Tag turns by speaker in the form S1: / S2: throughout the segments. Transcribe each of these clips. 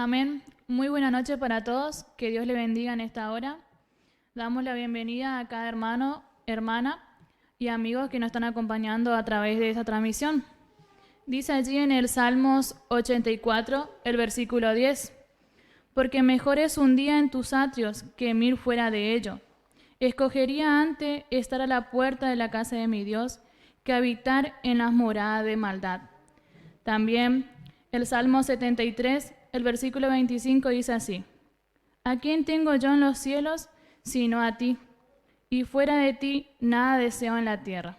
S1: Amén. Muy buena noche para todos. Que Dios le bendiga en esta hora. Damos la bienvenida a cada hermano, hermana y amigos que nos están acompañando a través de esta transmisión. Dice allí en el Salmos 84, el versículo 10, porque mejor es un día en tus atrios que 1000 fuera de ello. Escogería antes estar a la puerta de la casa de mi Dios que habitar en las moradas de maldad. También el Salmo 73, el versículo 25 dice así, ¿a quién tengo yo en los cielos sino a ti? Y fuera de ti nada deseo en la tierra.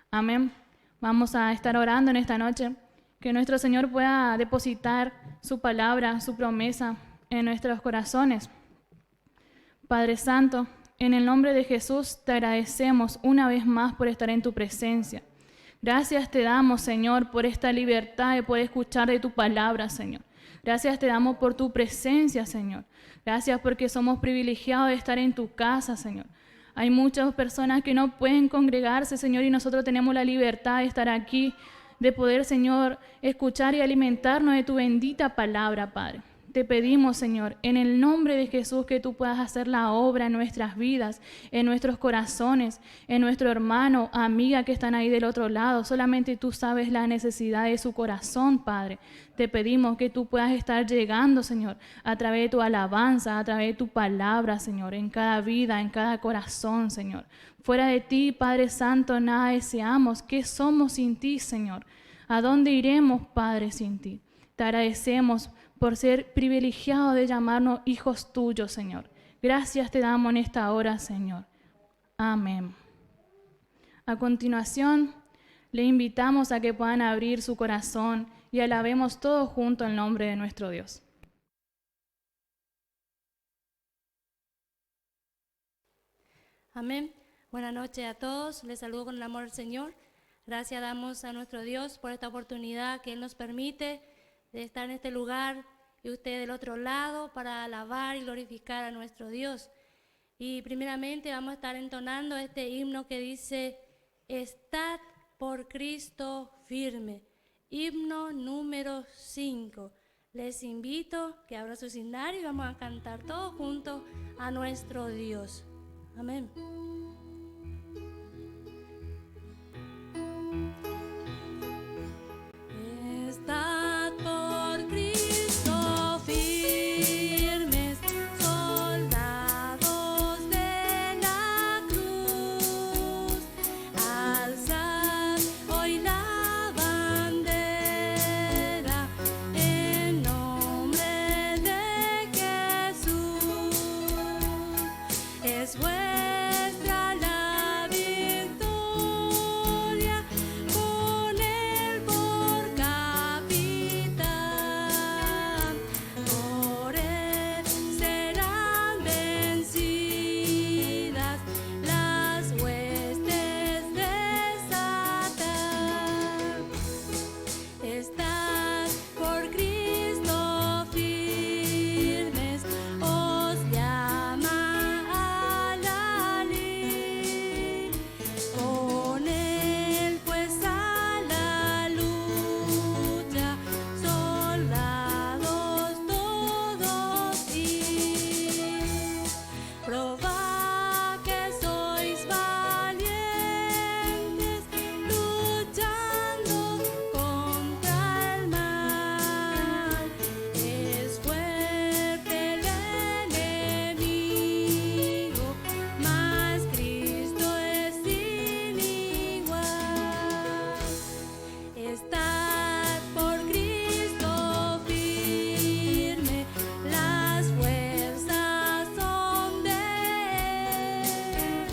S1: Amén. Vamos a estar orando en esta noche, que nuestro Señor pueda depositar su palabra, su promesa en nuestros corazones. Padre Santo, en el nombre de Jesús te agradecemos una vez más por estar en tu presencia. Gracias te damos, Señor, por esta libertad de poder escuchar de tu palabra, Señor. Gracias te damos por tu presencia, Señor. Gracias porque somos privilegiados de estar en tu casa, Señor. Hay muchas personas que no pueden congregarse, Señor, y nosotros tenemos la libertad de estar aquí, de poder, Señor, escuchar y alimentarnos de tu bendita palabra, Padre. Te pedimos, Señor, en el nombre de Jesús, que tú puedas hacer la obra en nuestras vidas, en nuestros corazones, en nuestro hermano, amiga que están ahí del otro lado. Solamente tú sabes la necesidad de su corazón, Padre. Te pedimos que tú puedas estar llegando, Señor, a través de tu alabanza, a través de tu palabra, Señor, en cada vida, en cada corazón, Señor. Fuera de ti, Padre Santo, nada deseamos. ¿Qué somos sin ti, Señor? ¿A dónde iremos, Padre, sin ti? Te agradecemos por ser privilegiado de llamarnos hijos tuyos, Señor. Gracias te damos en esta hora, Señor. Amén. A continuación, le invitamos a que puedan abrir su corazón y alabemos todos juntos el nombre de nuestro Dios.
S2: Amén. Buenas noches a todos. Les saludo con el amor del Señor. Gracias damos a nuestro Dios por esta oportunidad que Él nos permite de estar en este lugar y usted del otro lado para alabar y glorificar a nuestro Dios. Y primeramente vamos a estar entonando este himno que dice, Estad por Cristo firme. Himno número 5. Les invito que abran su signario y vamos a cantar todos juntos a nuestro Dios. Amén. Estad por Cristo firmes, soldados de la cruz, alzad hoy la bandera en nombre de Jesús. Es vuestra la victoria, con Él por capitán, por Él serán vencidas las huestes de Satán. Estad por Cristo firmes, os llama a la lid. Con Él pues a la lucha, soldados todos id. Probad que sois valientes, luchando contra el mal. Es fuerte el enemigo, mas Cristo es sin igual. Estad por Cristo firme, las fuerzas son de Él.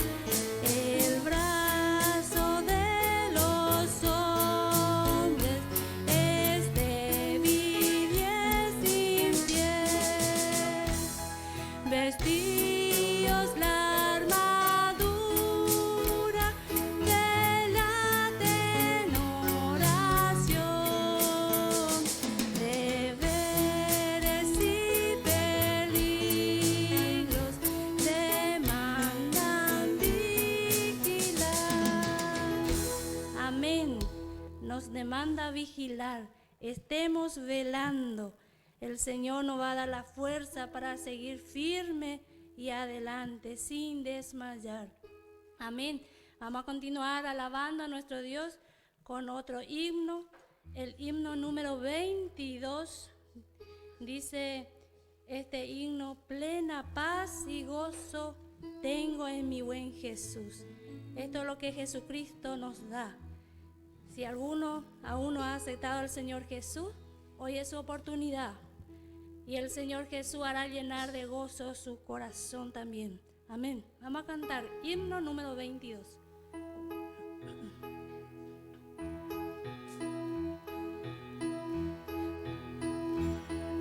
S2: El brazo de los hombres es débil y es infiel. Vestíos la armadura de la oración, deberes y peligros demandan vigilar. Amén. Nos demanda vigilar, estemos velando. El Señor nos va a dar la fuerza para seguir firme y adelante sin desmayar. Amén. Vamos a continuar alabando a nuestro Dios con otro himno. El himno número 22 dice este himno: plena paz y gozo tengo en mi buen Jesús. Esto es lo que Jesucristo nos da. Si alguno aún no ha aceptado al Señor Jesús, hoy es su oportunidad. Y el Señor Jesús hará llenar de gozo su corazón también. Amén. Vamos a cantar himno número 22.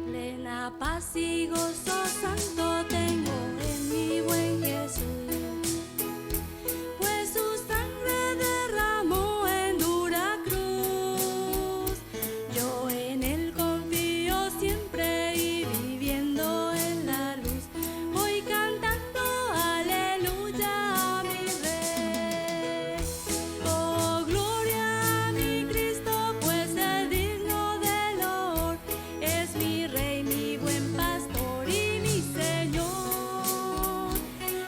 S2: Plena paz y gozo santo tengo en mi buen Jesús, pues su sangre derramó en dura cruz. Yo en él confío siempre y viviendo en la luz, voy cantando aleluya a mi Rey. Oh, gloria a mi Cristo, pues es digno de loor, es mi Rey, mi buen pastor y mi Señor.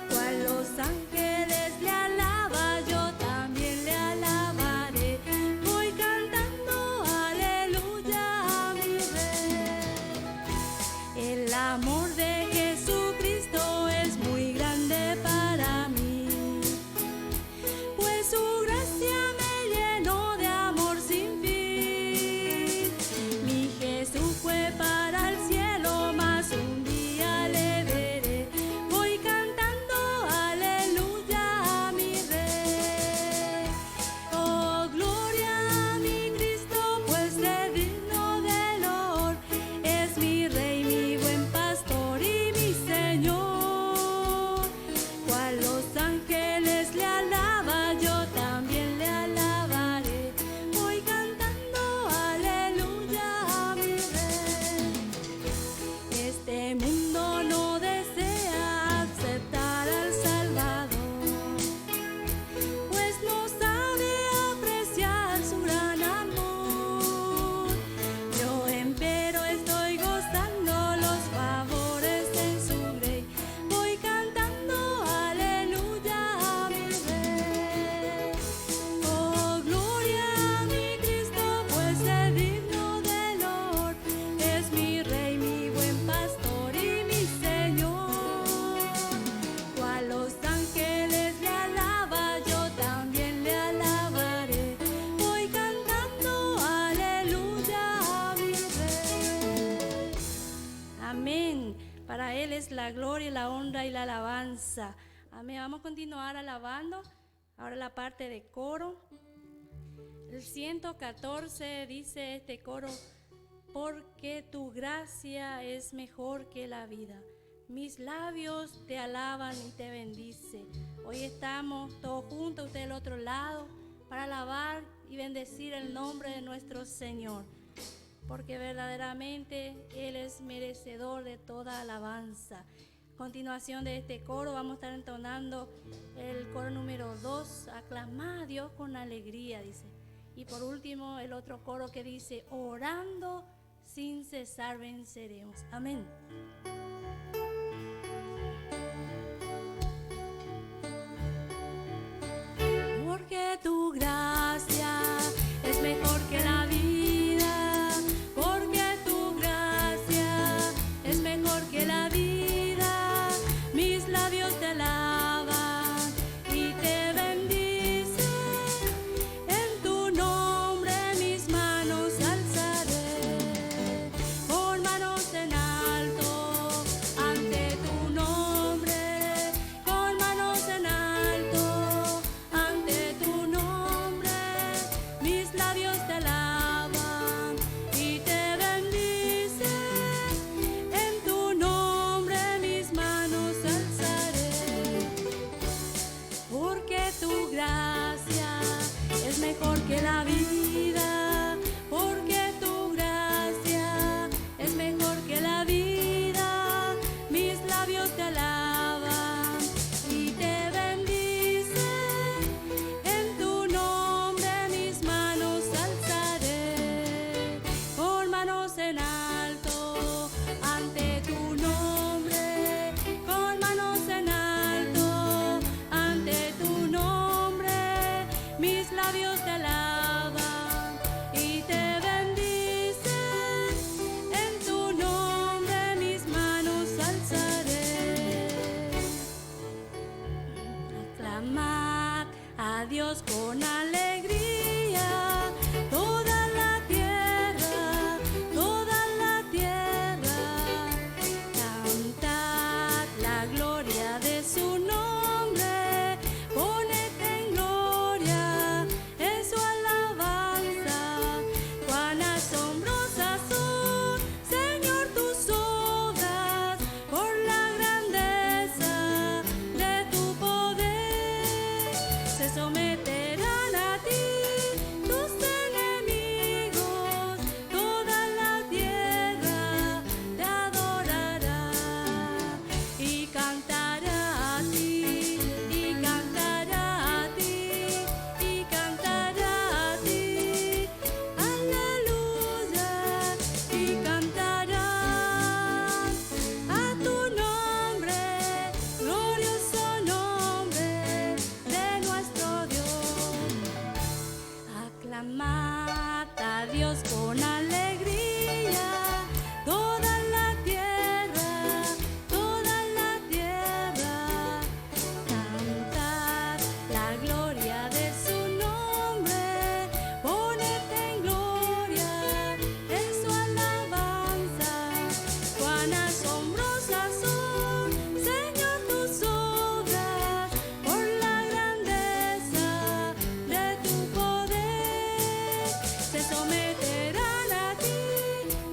S2: Cual los ángeles le alaba, yo también le alabaré, voy cantando aleluya a mi Rey. El amor de Jesucristo es muy grande para mí, pues su gracia me llenó de amor sin fin. Mi Jesús fue para el cielo, mas un día le veré, voy cantando aleluya a mi Rey. Oh, gloria a mi Cristo, pues es digno de loor, es mi Rey, mi buen pastor y mi Señor. Cual los ángeles le alaba, yo también le alabaré, voy cantando aleluya a mi Rey. Este mundo no desea aceptar al Salvador, pues no sabe apreciar su gran amor. Yo empero estoy gozando los favores en su Rey, voy cantando aleluya a mi Rey. Oh, gloria a mi Cristo, pues es digno de loor, es mi Rey, mi buen pastor y mi Señor. Cual los ángeles le alaba, yo también le alabaré, voy cantando aleluya a mi Rey. Amén. Para Él es la gloria, la honra y la alabanza. Amén. Vamos a continuar alabando. Ahora la parte de coro. El 114 dice este coro: porque tu gracia es mejor que la vida. Mis labios te alaban y te bendicen. Hoy estamos todos juntos, usted del otro lado, para alabar y bendecir el nombre de nuestro Señor, porque verdaderamente Él es merecedor de toda alabanza. Continuación de este coro vamos a estar entonando el coro número 2, aclamad a Dios con alegría, dice. Y por último el otro coro que dice: orando sin cesar venceremos. Amén. Porque tu gracia es mejor que la vida, porque tu gracia es mejor que la vida. Mis labios te alaban y te bendicen, en tu nombre mis manos alzaré, con manos en alto Aclamad a Dios con alegría, toda la tierra, toda la tierra. Cantad la gloria de su nombre, poned en gloria en su alabanza. Cuán asombrosas son, Señor, tus obras, por la grandeza de tu poder. Se someterán a ti tus enemigos, toda la tierra te adorará y cantará a ti, y cantará a ti, y cantará a ti, aleluya, y cantarán a tu nombre, glorioso nombre de nuestro Dios. Aclamad a Dios con alegría, toda la tierra, toda la tierra. Cantad la gloria de su nombre, poned en gloria en su alabanza. Cuán asombrosas son, Señor, tus obras, por la grandeza de tu poder. Se someterán a ti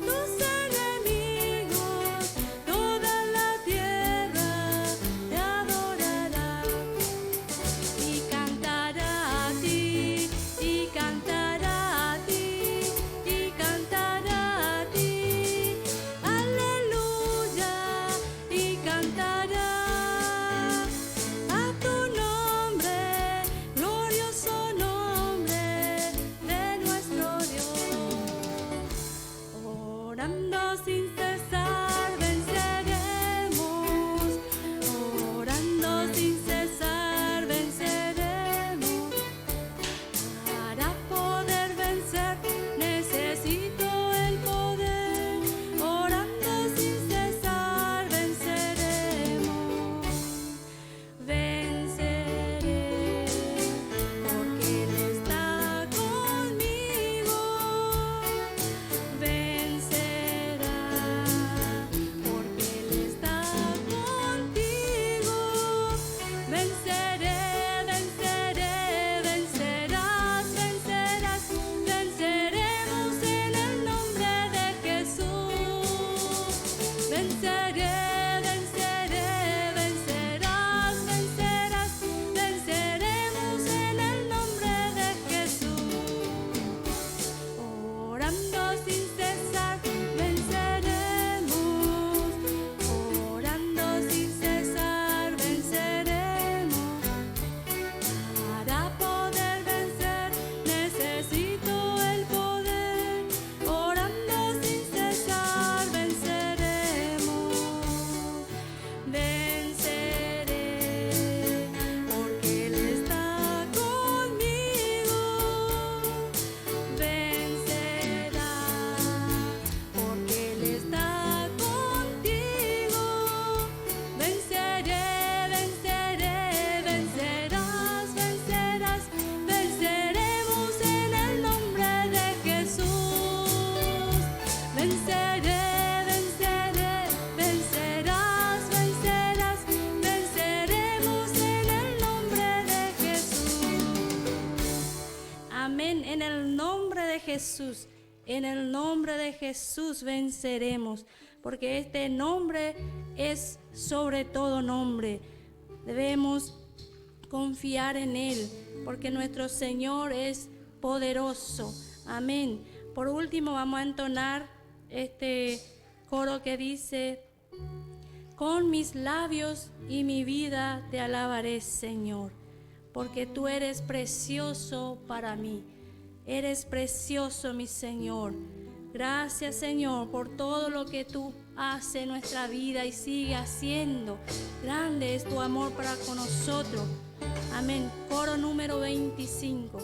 S2: tus enemigos, toda la tierra te adorará y cantará a ti, y cantará a ti, y cantará a ti, aleluya, y cantará a tu nombre, glorioso nombre de nuestro Dios. Orando sin cesar venceremos, orando sin cesar venceremos. Para poder vencer necesito el poder, orando sin cesar venceremos. Venceré porque Él está conmigo, vencerá porque Él está contigo. Venceré, venceré, vencerás, vencerás, venceremos en el nombre de Jesús. Venceré, venceré, vencerás, vencerás, venceremos en el nombre de Jesús. Orando sin cesar venceremos, orando sin cesar venceremos. Para poder vencer necesito el poder, orando sin cesar venceremos. Venceré porque Él está conmigo, vencerá porque Él está contigo. Venceré, venceré, vencerás, vencerás, venceremos en el nombre de Jesús. Venceré, venceré, vencerás, vencerás, venceremos en el nombre de Jesús. Amén, en el nombre de Jesús, en el nombre de Jesús venceremos, porque este nombre es sobre todo nombre. Debemos confiar en Él, porque nuestro Señor es poderoso. Amén. Por último, vamos a entonar este coro que dice: con mis labios y mi vida te alabaré, Señor, porque tú eres precioso para mí. Eres precioso, mi Señor. Gracias, Señor, por todo lo que tú haces en nuestra vida y sigue haciendo. Grande es tu amor para con nosotros. Amén. Coro número 25.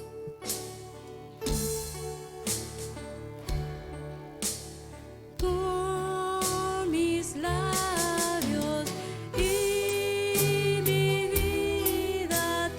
S2: Con mis labios y mi vida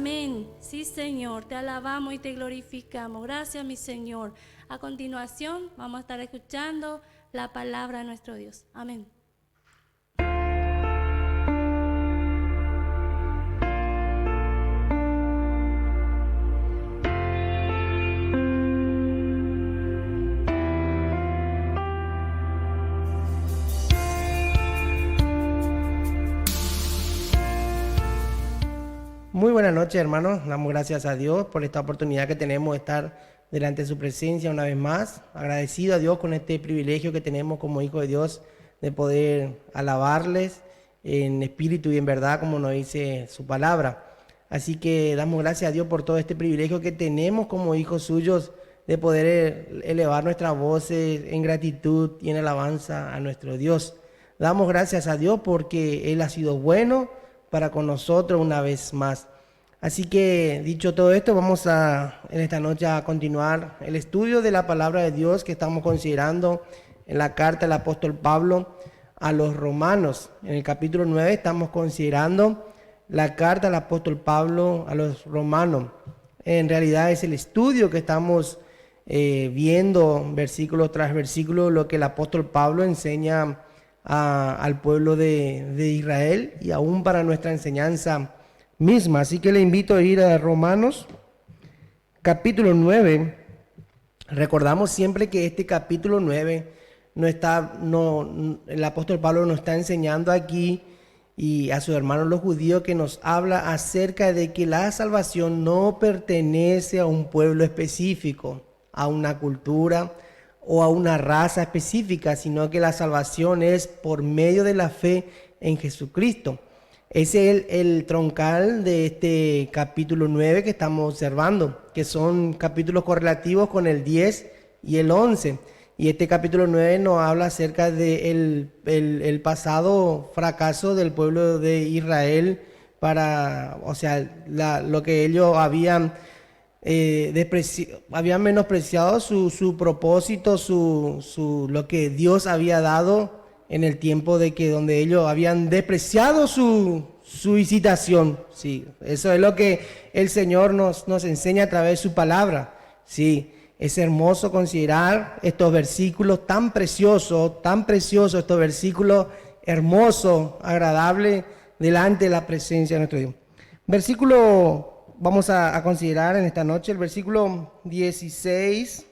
S2: Amén. Sí, Señor, te alabamos y te glorificamos. Gracias, mi Señor. A continuación, vamos a estar escuchando la palabra de nuestro Dios. Amén.
S3: Muy buenas noches, hermanos. Damos gracias a Dios por esta oportunidad que tenemos de estar delante de su presencia una vez más. Agradecido a Dios con este privilegio que tenemos como hijos de Dios de poder alabarles en espíritu y en verdad, como nos dice su palabra. Así que damos gracias a Dios por todo este privilegio que tenemos como hijos suyos de poder elevar nuestras voces en gratitud y en alabanza a nuestro Dios. Damos gracias a Dios porque Él ha sido bueno para con nosotros una vez más. Así que, dicho todo esto, vamos en esta noche a continuar el estudio de la palabra de Dios que estamos considerando en la carta del apóstol Pablo a los romanos. En el capítulo 9 estamos considerando la carta del apóstol Pablo a los romanos. En realidad es el estudio que estamos viendo versículo tras versículo, lo que el apóstol Pablo enseña al pueblo de Israel y aún para nuestra enseñanza misma. Así que le invito a ir a Romanos capítulo 9. Recordamos siempre que este capítulo 9 el apóstol Pablo nos está enseñando aquí y a sus hermanos los judíos que nos habla acerca de que la salvación no pertenece a un pueblo específico, a una cultura o a una raza específica, sino que la salvación es por medio de la fe en Jesucristo. Ese es el troncal de este capítulo 9 que estamos observando, que son capítulos correlativos con el 10 y el 11. Y este capítulo 9 nos habla acerca del el pasado fracaso del pueblo de Israel lo que ellos habían menospreciado su propósito, lo que Dios había dado en el tiempo donde ellos habían despreciado su visitación. Sí, eso es lo que el Señor nos enseña a través de su palabra. Sí, es hermoso considerar estos versículos tan preciosos, estos versículos hermosos, agradables, delante de la presencia de nuestro Dios. Vamos a considerar en esta noche el versículo 16.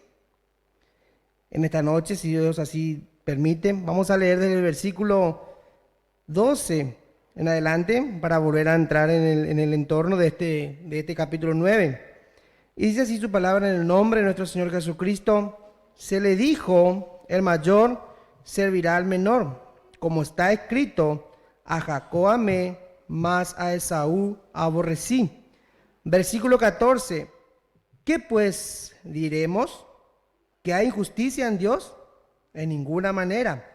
S3: En esta noche, si Dios así permite, vamos a leer desde el versículo 12 en adelante para volver a entrar en el entorno de este capítulo 9. Y dice así su palabra: en el nombre de nuestro Señor Jesucristo, se le dijo, el mayor servirá al menor, como está escrito, a Jacob amé, mas a Esaú aborrecí. Versículo 14, ¿qué pues diremos? ¿Que hay injusticia en Dios? En ninguna manera.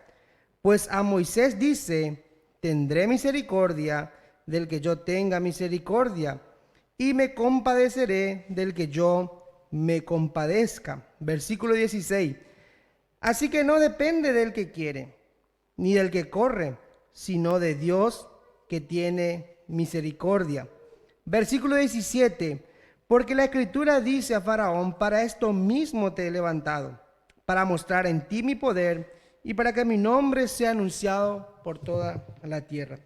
S3: Pues a Moisés dice, tendré misericordia del que yo tenga misericordia, y me compadeceré del que yo me compadezca. Versículo 16, así que no depende del que quiere, ni del que corre, sino de Dios que tiene misericordia. Versículo 17, porque la Escritura dice a Faraón, para esto mismo te he levantado, para mostrar en ti mi poder y para que mi nombre sea anunciado por toda la tierra.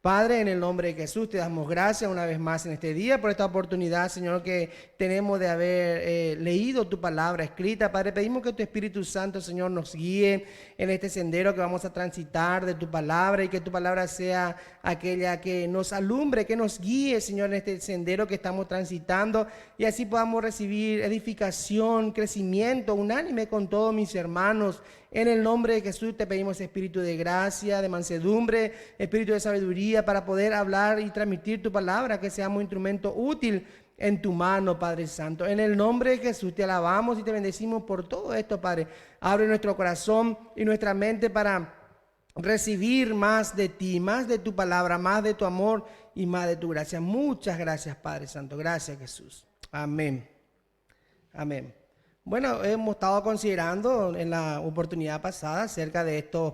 S3: Padre, en el nombre de Jesús, te damos gracias una vez más en este día por esta oportunidad, Señor, que tenemos de haber leído tu palabra escrita. Padre, pedimos que tu Espíritu Santo, Señor, nos guíe en este sendero que vamos a transitar de tu palabra y que tu palabra sea aquella que nos alumbre, que nos guíe, Señor, en este sendero que estamos transitando y así podamos recibir edificación, crecimiento unánime con todos mis hermanos. En el nombre de Jesús te pedimos espíritu de gracia, de mansedumbre, espíritu de sabiduría para poder hablar y transmitir tu palabra, que seamos un instrumento útil en tu mano, Padre Santo. En el nombre de Jesús te alabamos y te bendecimos por todo esto, Padre. Abre nuestro corazón y nuestra mente para recibir más de ti, más de tu palabra, más de tu amor y más de tu gracia. Muchas gracias, Padre Santo. Gracias, Jesús. Amén. Amén. Bueno, hemos estado considerando en la oportunidad pasada acerca de estas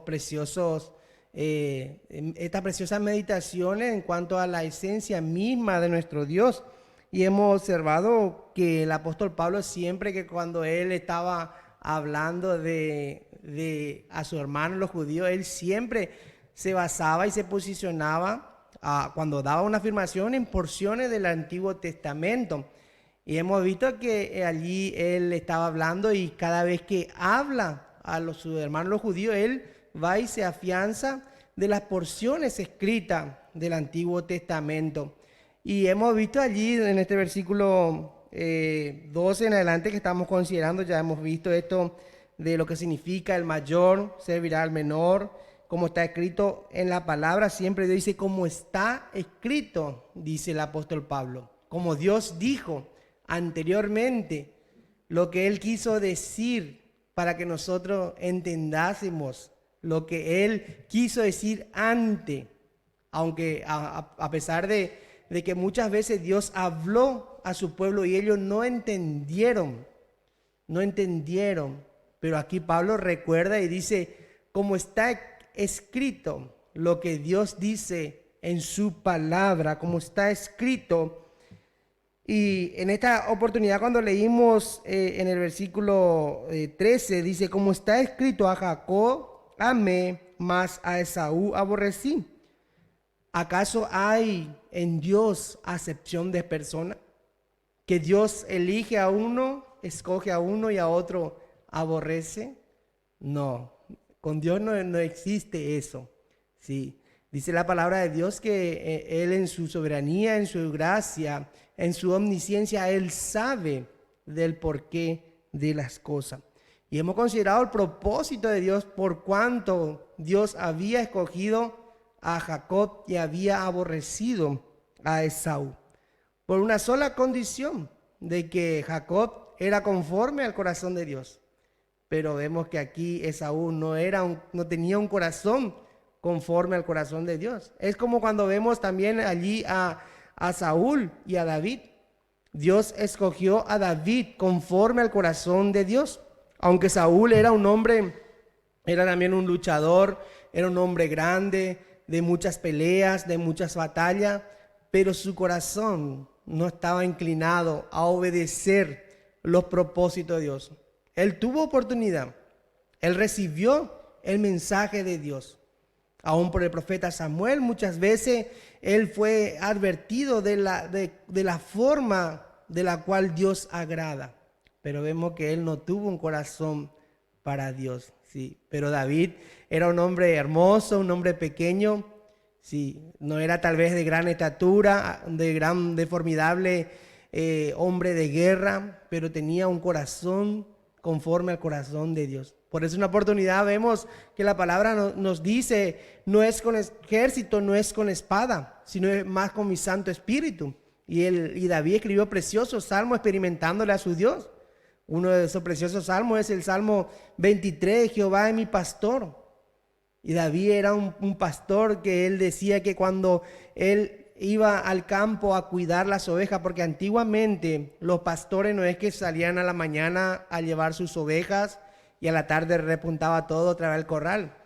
S3: preciosas meditaciones en cuanto a la esencia misma de nuestro Dios. y hemos observado que el apóstol Pablo siempre que cuando él estaba hablando a su hermano los judíos, él siempre se basaba y se posicionaba cuando daba una afirmación en porciones del Antiguo Testamento. Y hemos visto que allí él estaba hablando y cada vez que habla sus hermanos los judíos, él va y se afianza de las porciones escritas del Antiguo Testamento. Y hemos visto allí en este versículo 12 en adelante que estamos considerando, ya hemos visto esto de lo que significa el mayor servirá al menor, como está escrito en la palabra, siempre Dios dice como está escrito, dice el apóstol Pablo, como Dios dijo anteriormente, lo que Él quiso decir para que nosotros entendásemos lo que Él quiso decir antes, aunque a pesar de que muchas veces Dios habló a su pueblo y ellos no entendieron, pero aquí Pablo recuerda y dice, como está escrito lo que Dios dice en su palabra, como está escrito. Y en esta oportunidad cuando leímos en el versículo 13, dice, como está escrito, a Jacob amé, mas a Esaú aborrecí. ¿Acaso hay en Dios acepción de persona? Que Dios elige a uno, escoge a uno y a otro aborrece. No, con Dios no existe eso. Sí, dice la palabra de Dios que Él en su soberanía, en su gracia, en su omnisciencia, Él sabe del porqué de las cosas. Y hemos considerado el propósito de Dios por cuanto Dios había escogido a Jacob y había aborrecido a Esaú. Por una sola condición, de que Jacob era conforme al corazón de Dios. Pero vemos que aquí Esaú no tenía un corazón conforme al corazón de Dios. Es como cuando vemos también allí a Saúl y a David. Dios escogió a David conforme al corazón de Dios. Aunque Saúl era un hombre, era también un luchador, era un hombre grande, de muchas peleas, de muchas batallas, pero su corazón no estaba inclinado a obedecer los propósitos de Dios. Él tuvo oportunidad, él recibió el mensaje de Dios. Aún por el profeta Samuel, muchas veces él fue advertido de la forma de la cual Dios agrada. Pero vemos que él no tuvo un corazón para Dios. Sí, pero David era un hombre hermoso, un hombre pequeño. Sí, no era tal vez de gran estatura, de formidable hombre de guerra, pero tenía un corazón conforme al corazón de Dios. Por eso en una oportunidad vemos que la palabra nos dice, no es con ejército, no es con espada, sino es más con mi Santo Espíritu. Y David escribió preciosos salmos experimentándole a su Dios. Uno de esos preciosos salmos es el Salmo 23, Jehová es mi pastor. Y David era un pastor que él decía que cuando él iba al campo a cuidar las ovejas, porque antiguamente los pastores no es que salían a la mañana a llevar sus ovejas y a la tarde repuntaba todo otra vez al corral,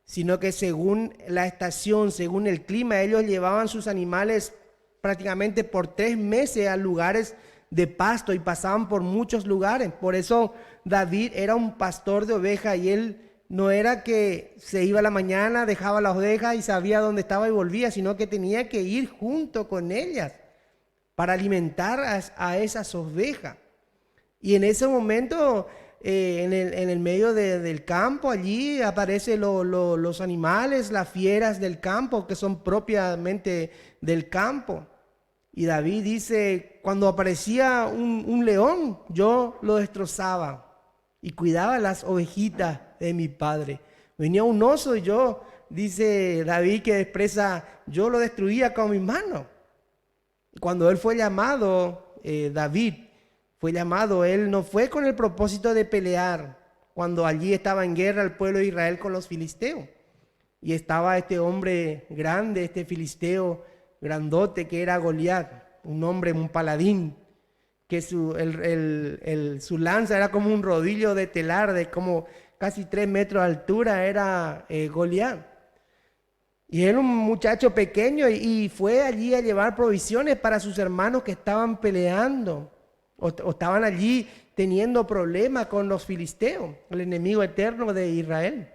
S3: sino que según la estación, según el clima, ellos llevaban sus animales prácticamente por 3 meses a lugares de pasto y pasaban por muchos lugares. Por eso David era un pastor de ovejas y él no era que se iba a la mañana, dejaba las ovejas y sabía dónde estaba y volvía, sino que tenía que ir junto con ellas para alimentar a esas ovejas. Y en ese momento, en el medio del campo, allí aparecen los animales, las fieras del campo, que son propiamente del campo. Y David dice, cuando aparecía un león, yo lo destrozaba y cuidaba las ovejitas de mi padre. Venía un oso y yo, dice David que expresa, yo lo destruía con mis manos. Cuando él fue llamado, David fue llamado, él no fue con el propósito de pelear, cuando allí estaba en guerra el pueblo de Israel con los filisteos. Y estaba este hombre grande, este filisteo grandote que era Goliat, un hombre, un paladín, que su lanza era como un rodillo de telar de como casi 3 metros de altura, era Goliat. Y era un muchacho pequeño y fue allí a llevar provisiones para sus hermanos que estaban peleando o estaban allí teniendo problemas con los filisteos, el enemigo eterno de Israel.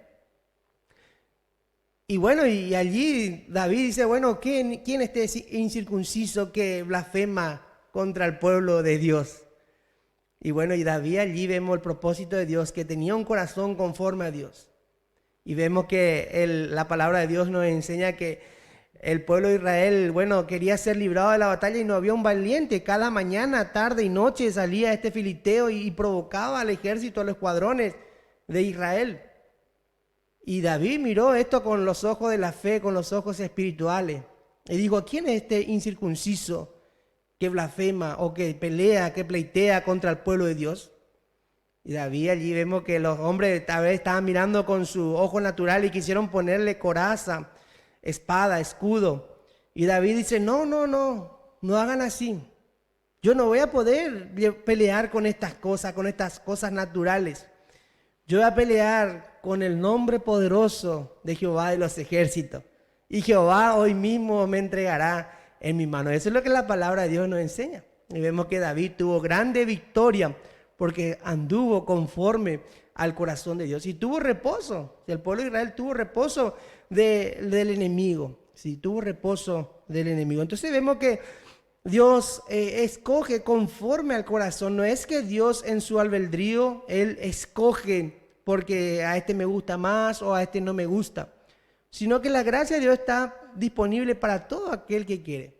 S3: Y bueno, y allí David dice, bueno, ¿quién es este incircunciso que blasfema contra el pueblo de Dios? Y bueno, y David allí vemos el propósito de Dios, que tenía un corazón conforme a Dios. Y vemos que la palabra de Dios nos enseña que el pueblo de Israel, bueno, quería ser librado de la batalla y no había un valiente. Cada mañana, tarde y noche salía este filisteo y provocaba al ejército, a los escuadrones de Israel. Y David miró esto con los ojos de la fe, con los ojos espirituales. Y dijo, ¿quién es este incircunciso que blasfema o que pelea, que pleitea contra el pueblo de Dios? Y David allí vemos que los hombres tal vez estaban mirando con su ojo natural y quisieron ponerle coraza, espada, escudo. Y David dice, no hagan así. Yo no voy a poder pelear con estas cosas naturales. Yo voy a pelear con el nombre poderoso de Jehová de los ejércitos. Y Jehová hoy mismo me entregará en mi mano. Eso es lo que la palabra de Dios nos enseña. Y vemos que David tuvo grande victoria porque anduvo conforme al corazón de Dios. Y tuvo reposo. El pueblo de Israel tuvo reposo del enemigo. Sí, tuvo reposo del enemigo. Entonces vemos que Dios escoge conforme al corazón. No es que Dios en su albedrío, Él escoge porque a este me gusta más o a este no me gusta, sino que la gracia de Dios está disponible para todo aquel que quiere.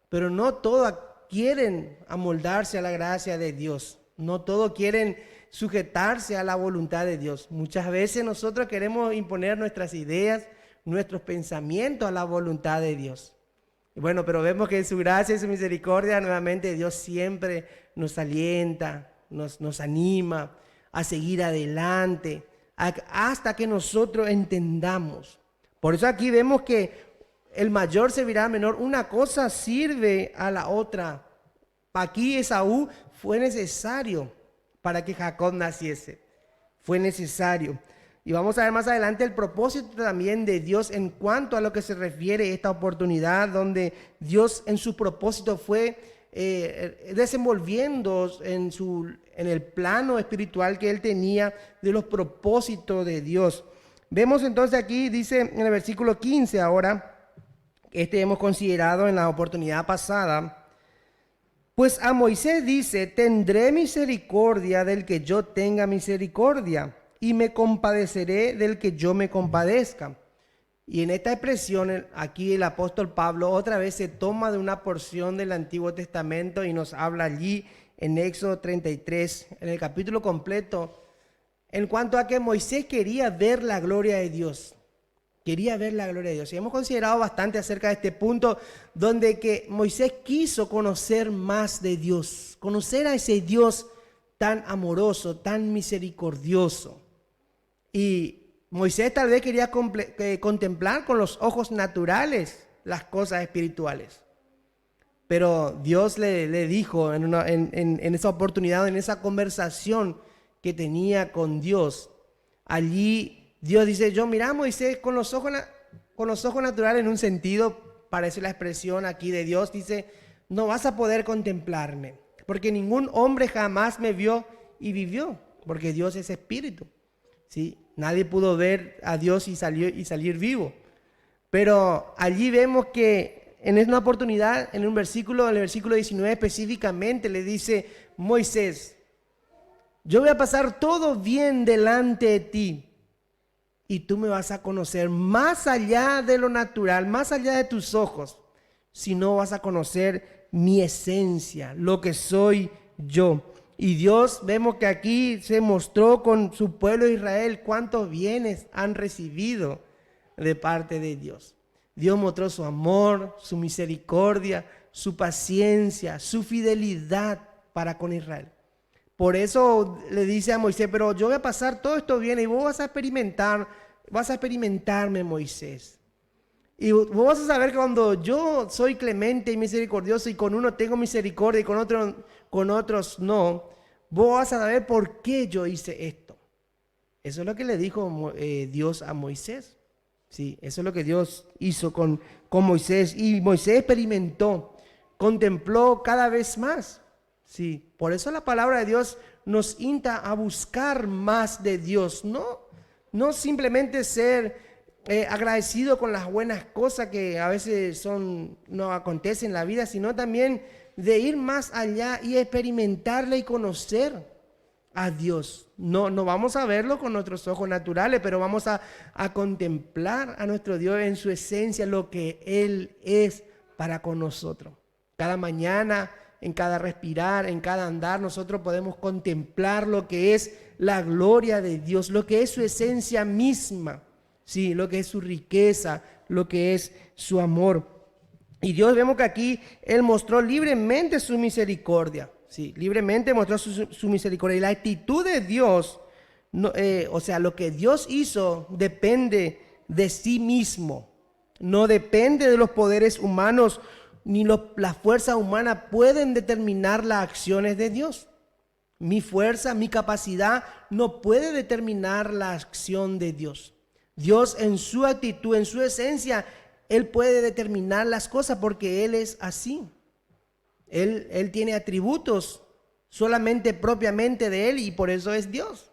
S3: Pero no todos quieren amoldarse a la gracia de Dios. No todos quieren sujetarse a la voluntad de Dios. Muchas veces nosotros queremos imponer nuestras ideas, nuestros pensamientos a la voluntad de Dios. Bueno, pero vemos que en su gracia y su misericordia nuevamente Dios siempre nos alienta, nos anima a seguir adelante hasta que nosotros entendamos. Por eso aquí vemos que el mayor servirá al menor. Una cosa sirve a la otra. Aquí Esaú fue necesario para que Jacob naciese. Fue necesario. Y vamos a ver más adelante el propósito también de Dios en cuanto a lo que se refiere a esta oportunidad, donde Dios en su propósito fue desenvolviendo en el plano espiritual que Él tenía de los propósitos de Dios. Vemos entonces aquí, dice en el versículo 15 ahora, hemos considerado en la oportunidad pasada, pues a Moisés dice, tendré misericordia del que yo tenga misericordia y me compadeceré del que yo me compadezca. Y en esta expresión, aquí el apóstol Pablo otra vez se toma de una porción del Antiguo Testamento y nos habla allí en Éxodo 33, en el capítulo completo, en cuanto a que Moisés quería ver la gloria de Dios. Quería ver la gloria de Dios. Y hemos considerado bastante acerca de este punto donde que Moisés quiso conocer más de Dios, conocer a ese Dios tan amoroso, tan misericordioso. Y Moisés tal vez quería contemplar con los ojos naturales las cosas espirituales. Pero Dios le dijo en esa oportunidad, en esa conversación que tenía con Dios, allí Dios dice, yo mira Moisés con los ojos naturales en un sentido, parece la expresión aquí de Dios, dice, no vas a poder contemplarme, porque ningún hombre jamás me vio y vivió, porque Dios es espíritu, ¿sí? Nadie pudo ver a Dios y salir vivo. Pero allí vemos que en una oportunidad, en el versículo 19 específicamente le dice, Moisés, yo voy a pasar todo bien delante de ti y tú me vas a conocer más allá de lo natural, más allá de tus ojos, si no vas a conocer mi esencia, lo que soy yo. Y Dios, vemos que aquí se mostró con su pueblo de Israel cuántos bienes han recibido de parte de Dios. Dios mostró su amor, su misericordia, su paciencia, su fidelidad para con Israel. Por eso le dice a Moisés, pero yo voy a pasar todo esto bien y vos vas a experimentarme, Moisés. Y vos vas a saber que cuando yo soy clemente y misericordioso y con uno tengo misericordia y con otros no, vos vas a saber por qué yo hice esto. Eso es lo que le dijo Dios a Moisés. Sí, eso es lo que Dios hizo con Moisés. Y Moisés experimentó, contempló cada vez más. Sí, por eso la palabra de Dios nos insta a buscar más de Dios. No simplemente ser agradecido con las buenas cosas que a veces no acontecen en la vida, sino también de ir más allá y experimentarle y conocer a Dios. No vamos a verlo con nuestros ojos naturales, pero vamos a contemplar a nuestro Dios en su esencia, lo que Él es para con nosotros. Cada mañana, en cada respirar, en cada andar, nosotros podemos contemplar lo que es la gloria de Dios, lo que es su esencia misma, sí, lo que es su riqueza, lo que es su amor. Y Dios, vemos que aquí Él mostró libremente su misericordia. Sí, libremente mostró su misericordia. Y la actitud de Dios, lo que Dios hizo depende de sí mismo. No depende de los poderes humanos, ni las fuerzas humanas pueden determinar las acciones de Dios. Mi fuerza, mi capacidad no puede determinar la acción de Dios. Dios en su actitud, en su esencia, Él puede determinar las cosas porque Él es así. Él tiene atributos solamente propiamente de Él y por eso es Dios.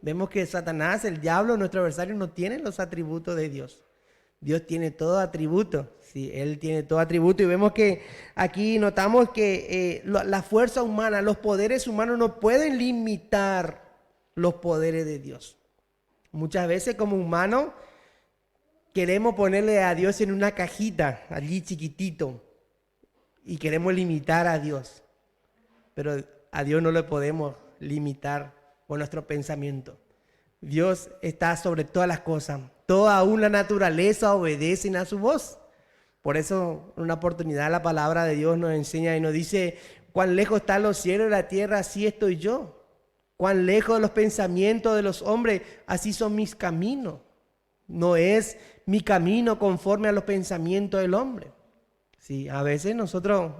S3: Vemos que Satanás, el diablo, nuestro adversario, no tiene los atributos de Dios. Dios tiene todo atributo, sí, Él tiene todo atributo. Y vemos que aquí notamos que la fuerza humana, los poderes humanos no pueden limitar los poderes de Dios. Muchas veces como humanos queremos ponerle a Dios en una cajita, allí chiquitito, y queremos limitar a Dios, pero a Dios no le podemos limitar con nuestro pensamiento. Dios está sobre todas las cosas, toda aún la naturaleza obedecen a su voz. Por eso en una oportunidad la palabra de Dios nos enseña y nos dice: cuán lejos están los cielos de la tierra, así estoy yo. Cuán lejos de los pensamientos de los hombres, así son mis caminos. No es mi camino conforme a los pensamientos del hombre. Sí, a veces nosotros,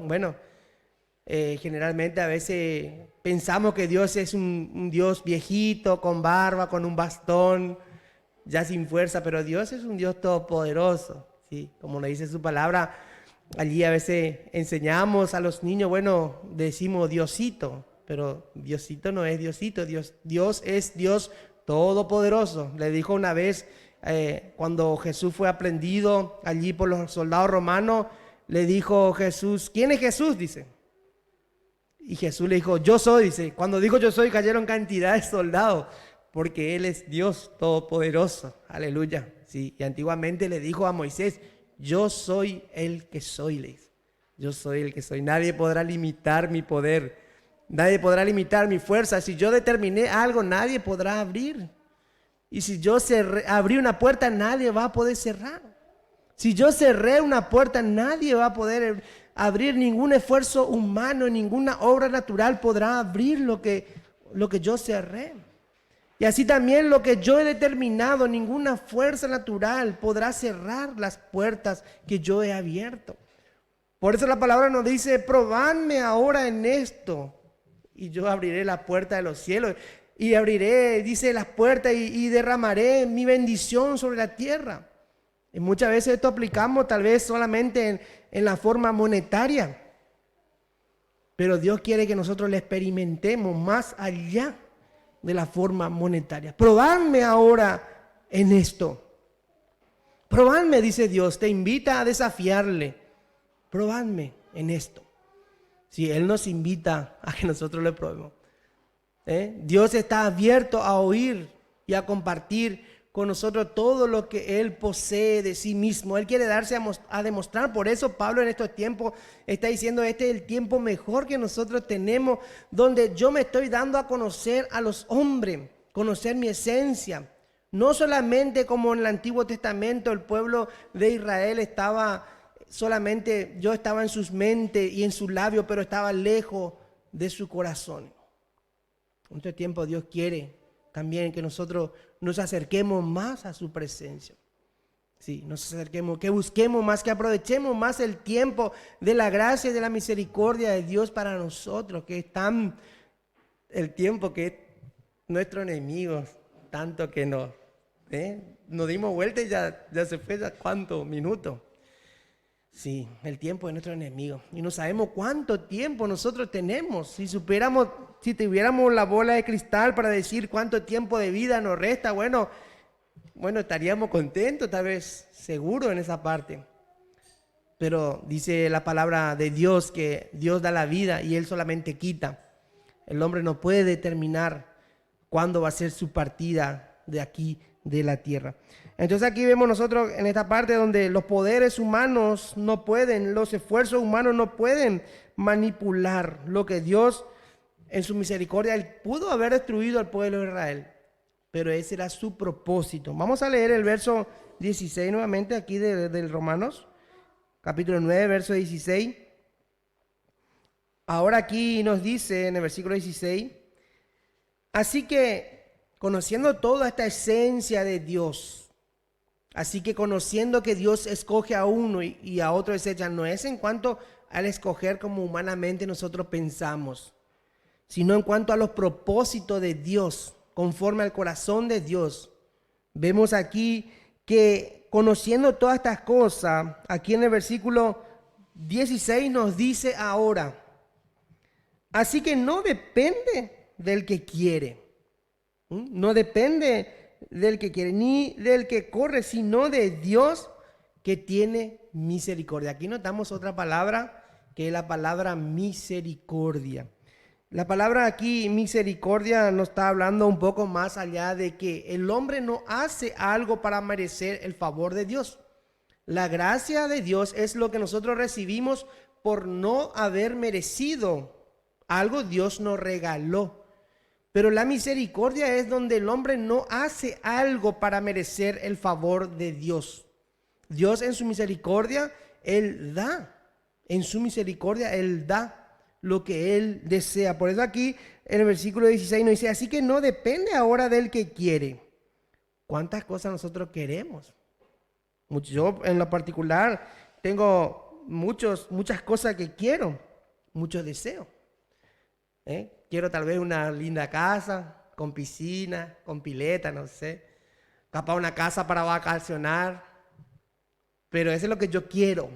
S3: generalmente a veces pensamos que Dios es un Dios viejito, con barba, con un bastón, ya sin fuerza, pero Dios es un Dios todopoderoso, ¿sí? Como le dice su palabra, allí a veces enseñamos a los niños, decimos Diosito, pero Diosito no es Diosito, Dios es Dios todopoderoso. Le dijo una vez, cuando Jesús fue aprendido allí por los soldados romanos, le dijo Jesús: ¿quién es Jesús? Dice. Y Jesús le dijo: yo soy, dice. Cuando dijo yo soy, cayeron cantidad de soldados, porque Él es Dios todopoderoso. Aleluya. Sí. Y antiguamente le dijo a Moisés: yo soy el que soy, le dice. Yo soy el que soy. Nadie podrá limitar mi poder. Nadie podrá limitar mi fuerza. Si yo determiné algo, nadie podrá abrir. Y si yo abrí una puerta, nadie va a poder cerrar. Si yo cerré una puerta, nadie va a poder abrir. Ningún esfuerzo humano, ninguna obra natural podrá abrir lo que yo cerré. Y así también lo que yo he determinado, ninguna fuerza natural podrá cerrar las puertas que yo he abierto. Por eso la palabra nos dice: probadme ahora en esto, y yo abriré la puerta de los cielos. Y abriré, dice, las puertas y derramaré mi bendición sobre la tierra. Y muchas veces esto aplicamos tal vez solamente en la forma monetaria. Pero Dios quiere que nosotros le experimentemos más allá de la forma monetaria. Probadme ahora en esto. Probadme, dice Dios, te invita a desafiarle. Probadme en esto. Si Él nos invita a que nosotros le probemos. Dios está abierto a oír y a compartir con nosotros todo lo que Él posee de sí mismo. Él quiere darse a demostrar. Por eso Pablo en estos tiempos está diciendo: este es el tiempo mejor que nosotros tenemos, donde yo me estoy dando a conocer a los hombres, conocer mi esencia. No solamente como en el Antiguo Testamento el pueblo de Israel estaba solamente, yo estaba en sus mentes y en sus labios, pero estaba lejos de su corazón. En este tiempo Dios quiere también que nosotros nos acerquemos más a su presencia. Sí, nos acerquemos, que busquemos más, que aprovechemos más el tiempo de la gracia y de la misericordia de Dios para nosotros, que es el tiempo que nuestros enemigos tanto que nos Nos dimos vuelta y ya se fue, ya cuántos minutos. Sí, el tiempo es nuestro enemigo. Y no sabemos cuánto tiempo nosotros tenemos. Si tuviéramos la bola de cristal para decir cuánto tiempo de vida nos resta, bueno, estaríamos contentos, tal vez, seguro en esa parte. Pero dice la palabra de Dios que Dios da la vida y Él solamente quita. El hombre no puede determinar cuándo va a ser su partida de aquí, de la tierra. Entonces aquí vemos nosotros en esta parte donde los poderes humanos no pueden, los esfuerzos humanos no pueden manipular lo que Dios en su misericordia, Él pudo haber destruido al pueblo de Israel, pero ese era su propósito. Vamos a leer el verso 16 nuevamente aquí del Romanos, capítulo 9, verso 16. Ahora aquí nos dice en el versículo 16, así que conociendo toda esta esencia de Dios, así que conociendo que Dios escoge a uno y a otro desecha, no es en cuanto al escoger como humanamente nosotros pensamos, sino en cuanto a los propósitos de Dios, conforme al corazón de Dios. Vemos aquí que conociendo todas estas cosas, aquí en el versículo 16 nos dice ahora, así que no depende del que quiere. No depende del que quiere, ni del que corre, sino de Dios que tiene misericordia. Aquí notamos otra palabra, que es la palabra misericordia. La palabra aquí, misericordia, nos está hablando un poco más allá de que el hombre no hace algo para merecer el favor de Dios. La gracia de Dios es lo que nosotros recibimos por no haber merecido algo. Dios nos regaló. Pero la misericordia es donde el hombre no hace algo para merecer el favor de Dios. Dios en su misericordia, Él da. En su misericordia, Él da lo que Él desea. Por eso aquí en el versículo 16 nos dice, así que no depende ahora del que quiere. ¿Cuántas cosas nosotros queremos? Yo en lo particular tengo muchas cosas que quiero, muchos deseos. Quiero tal vez una linda casa, con piscina, con pileta, no sé. Capaz una casa para vacacionar. Pero eso es lo que yo quiero.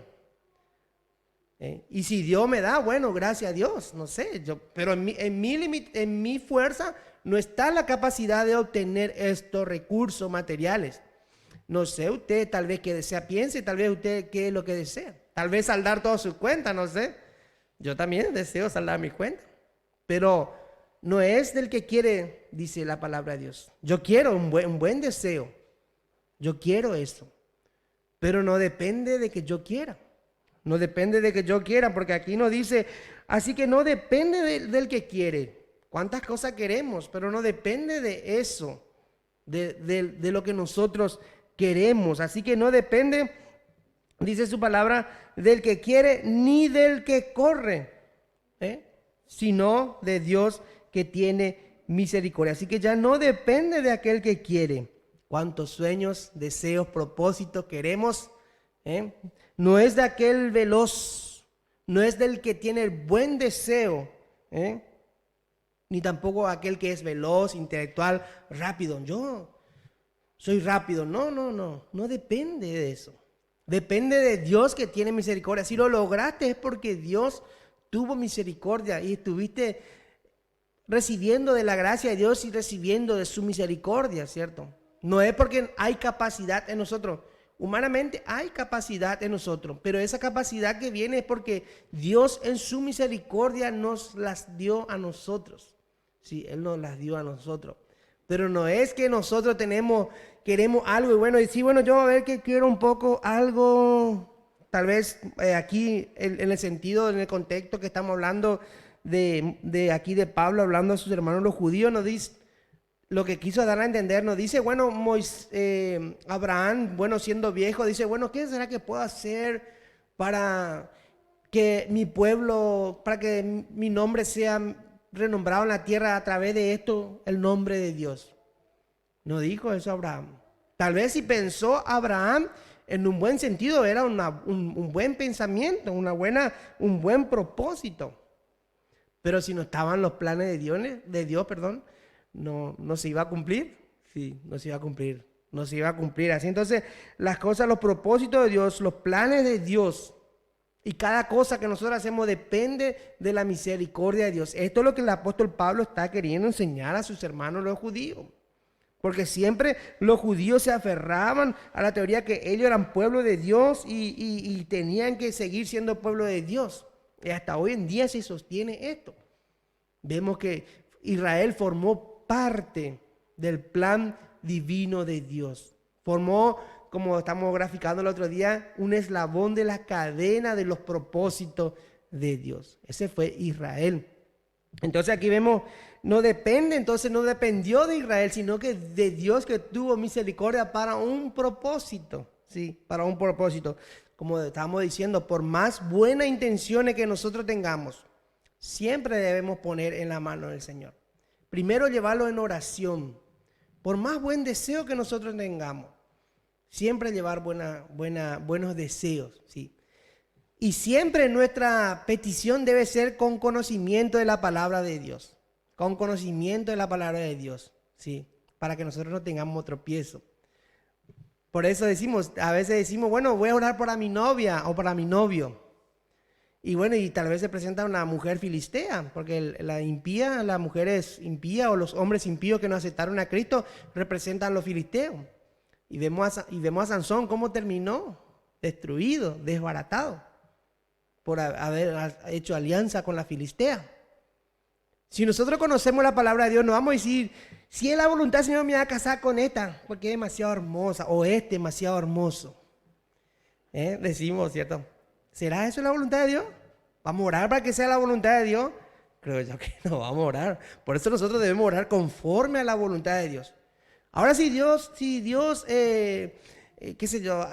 S3: Y si Dios me da, bueno, gracias a Dios, no sé. Pero en mi fuerza no está la capacidad de obtener estos recursos materiales. No sé, usted tal vez que desea, piense, tal vez usted qué es lo que desea. Tal vez saldar todas sus cuentas, no sé. Yo también deseo saldar mis cuentas. Pero no es del que quiere, dice la palabra de Dios. Yo quiero un buen deseo. Yo quiero eso. Pero no depende de que yo quiera. No depende de que yo quiera, porque aquí nos dice, así que no depende del que quiere. ¿Cuántas cosas queremos? Pero no depende de eso, de lo que nosotros queremos. Así que no depende, dice su palabra, del que quiere ni del que corre, sino de Dios que tiene misericordia. Así que ya no depende de aquel que quiere. ¿Cuántos sueños, deseos, propósitos queremos? No es de aquel veloz, no es del que tiene el buen deseo, ni tampoco aquel que es veloz, intelectual, rápido. Yo soy rápido. No depende de eso. Depende de Dios que tiene misericordia. Si lo lograste es porque Dios tuvo misericordia y estuviste recibiendo de la gracia de Dios y recibiendo de su misericordia, ¿cierto? No es porque hay capacidad en nosotros. Humanamente hay capacidad en nosotros, pero esa capacidad que viene es porque Dios en su misericordia nos las dio a nosotros. Sí, Él nos las dio a nosotros. Pero no es que nosotros queremos algo y bueno, decir, bueno, yo a ver que quiero un poco algo, tal vez aquí en el sentido, en el contexto que estamos hablando de aquí de Pablo, hablando a sus hermanos los judíos, nos dice, lo que quiso dar a entender, nos dice, bueno, Abraham, bueno, siendo viejo, dice, bueno, ¿qué será que puedo hacer para que mi pueblo, para que mi nombre sea renombrado en la tierra a través de esto, el nombre de Dios? No dijo eso Abraham. Tal vez si pensó Abraham en un buen sentido, era un buen pensamiento, un buen propósito. Pero si no estaban los planes de Dios, no se iba a cumplir. Sí, no se iba a cumplir. no se iba a cumplir así. Entonces, las cosas, los propósitos de Dios, los planes de Dios y cada cosa que nosotros hacemos depende de la misericordia de Dios. Esto es lo que el apóstol Pablo está queriendo enseñar a sus hermanos los judíos. Porque siempre los judíos se aferraban a la teoría que ellos eran pueblo de Dios y tenían que seguir siendo pueblo de Dios. Y hasta hoy en día se sostiene esto. Vemos que Israel formó parte del plan divino de Dios. Formó, como estamos graficando el otro día, un eslabón de la cadena de los propósitos de Dios. Ese fue Israel. Entonces aquí vemos, no dependió de Israel, sino que de Dios, que tuvo misericordia para un propósito. Sí, para un propósito. Como estábamos diciendo, por más buenas intenciones que nosotros tengamos, siempre debemos poner en la mano del Señor. Primero llevarlo en oración. Por más buen deseo que nosotros tengamos, siempre llevar buenos deseos, ¿sí? Y siempre nuestra petición debe ser con conocimiento de la palabra de Dios. Con conocimiento de la palabra de Dios, ¿sí? Para que nosotros no tengamos tropiezo. Por eso a veces decimos, bueno, voy a orar para mi novia o para mi novio. Y bueno, y tal vez se presenta una mujer filistea, porque la mujer es impía, o los hombres impíos que no aceptaron a Cristo representan a los filisteos. Y vemos a Sansón cómo terminó, destruido, desbaratado, por haber hecho alianza con la filistea. Si nosotros conocemos la palabra de Dios, no vamos a decir, si es la voluntad del Señor me voy a casar con esta, porque es demasiado hermosa, o demasiado hermoso. Decimos, ¿cierto? ¿Será eso la voluntad de Dios? ¿Vamos a orar para que sea la voluntad de Dios? Creo yo que no vamos a orar. Por eso nosotros debemos orar conforme a la voluntad de Dios. Ahora si Dios, qué sé yo,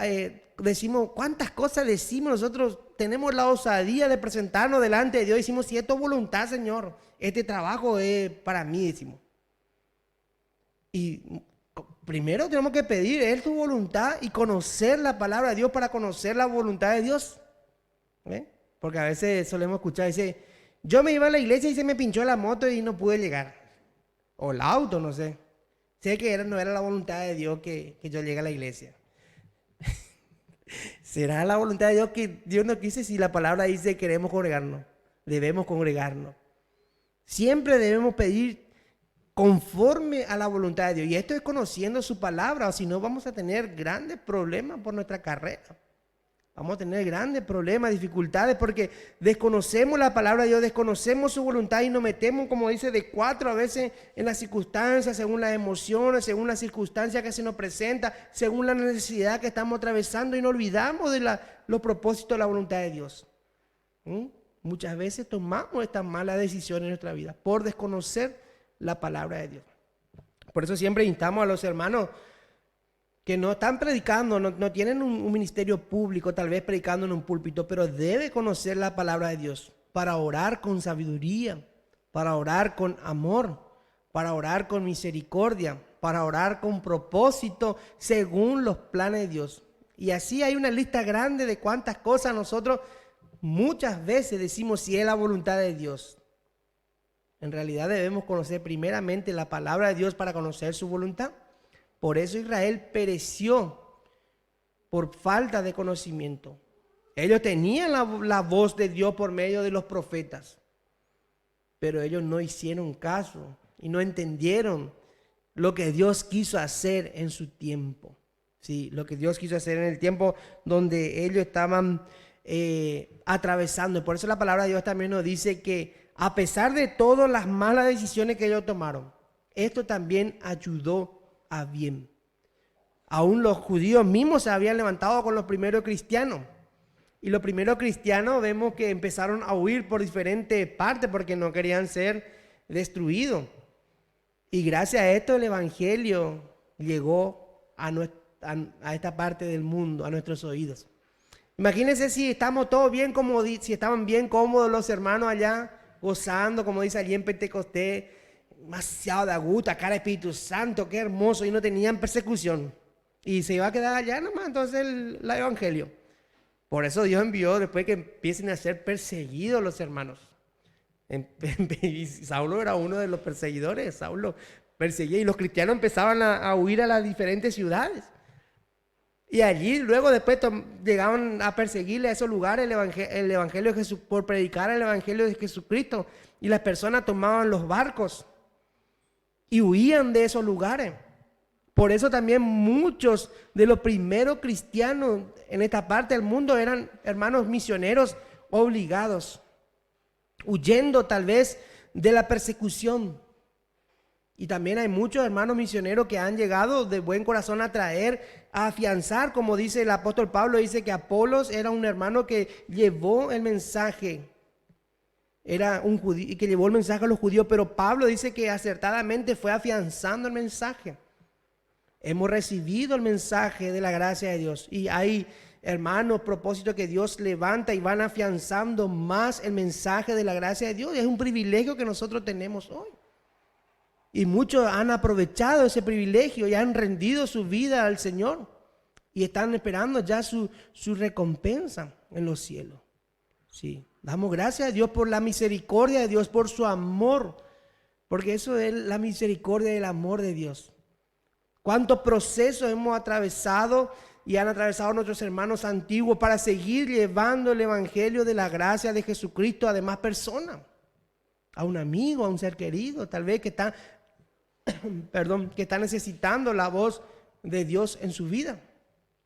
S3: decimos, ¿cuántas cosas decimos nosotros? Tenemos la osadía de presentarnos delante de Dios y decimos, si es tu voluntad, Señor, este trabajo es para mí, decimos. Y primero tenemos que pedir, es tu voluntad, y conocer la palabra de Dios para conocer la voluntad de Dios. Porque a veces solemos escuchar, dice, yo me iba a la iglesia y se me pinchó la moto y no pude llegar. O el auto, no sé. Sé que no era la voluntad de Dios que yo llegue a la iglesia. ¿Será la voluntad de Dios que Dios no quise? Si la palabra dice queremos congregarnos, debemos congregarnos. Siempre debemos pedir conforme a la voluntad de Dios. Y esto es conociendo su palabra, o si no vamos a tener grandes problemas por nuestra carrera. Vamos a tener grandes problemas, dificultades, porque desconocemos la palabra de Dios, desconocemos su voluntad y nos metemos, como dice, de cuatro a veces en las circunstancias, según las emociones, según las circunstancias que se nos presenta, según la necesidad que estamos atravesando, y nos olvidamos de los propósitos de la voluntad de Dios. Muchas veces tomamos estas malas decisiones en nuestra vida por desconocer la palabra de Dios. Por eso siempre instamos a los hermanos que no están predicando, no tienen un ministerio público, tal vez predicando en un púlpito, pero debe conocer la palabra de Dios para orar con sabiduría, para orar con amor, para orar con misericordia, para orar con propósito según los planes de Dios. Y así hay una lista grande de cuántas cosas nosotros muchas veces decimos si es la voluntad de Dios. En realidad debemos conocer primeramente la palabra de Dios para conocer su voluntad. Por eso Israel pereció por falta de conocimiento. Ellos tenían la voz de Dios por medio de los profetas, pero ellos no hicieron caso y no entendieron lo que Dios quiso hacer en su tiempo. Sí, lo que Dios quiso hacer en el tiempo donde ellos estaban atravesando. Y por eso la palabra de Dios también nos dice que a pesar de todas las malas decisiones que ellos tomaron, esto también ayudó a bien. Aún los judíos mismos se habían levantado con los primeros cristianos. Y los primeros cristianos vemos que empezaron a huir por diferentes partes porque no querían ser destruidos. Y gracias a esto el evangelio llegó a esta parte del mundo, a nuestros oídos. Imagínense si estamos todos bien cómodos, si estaban bien cómodos los hermanos allá, gozando, como dice allí en Pentecostés, demasiado de gusto, acá el Espíritu Santo, qué hermoso, y no tenían persecución. Y se iba a quedar allá nomás entonces el evangelio. Por eso Dios envió después que empiecen a ser perseguidos los hermanos. Y Saulo era uno de los perseguidores. Saulo perseguía y los cristianos empezaban a huir a las diferentes ciudades. Y allí luego después llegaban a perseguirle a esos lugares el evangelio de Jesús, por predicar el evangelio de Jesucristo. Y las personas tomaban los barcos y huían de esos lugares. Por eso también muchos de los primeros cristianos en esta parte del mundo eran hermanos misioneros obligados, huyendo tal vez de la persecución. Y también hay muchos hermanos misioneros que han llegado de buen corazón a traer, a afianzar, como dice el apóstol Pablo, dice que Apolos era un hermano que llevó el mensaje, era un judío que llevó el mensaje a los judíos, pero Pablo dice que acertadamente fue afianzando el mensaje. Hemos recibido el mensaje de la gracia de Dios y hay hermanos, propósitos que Dios levanta y van afianzando más el mensaje de la gracia de Dios. Y es un privilegio que nosotros tenemos hoy. Y muchos han aprovechado ese privilegio y han rendido su vida al Señor y están esperando ya su recompensa en los cielos. Sí, damos gracias a Dios por la misericordia de Dios, por su amor, porque eso es la misericordia y el amor de Dios. Cuántos procesos hemos atravesado y han atravesado nuestros hermanos antiguos para seguir llevando el evangelio de la gracia de Jesucristo a demás personas, a un amigo, a un ser querido, tal vez que está necesitando la voz de Dios en su vida.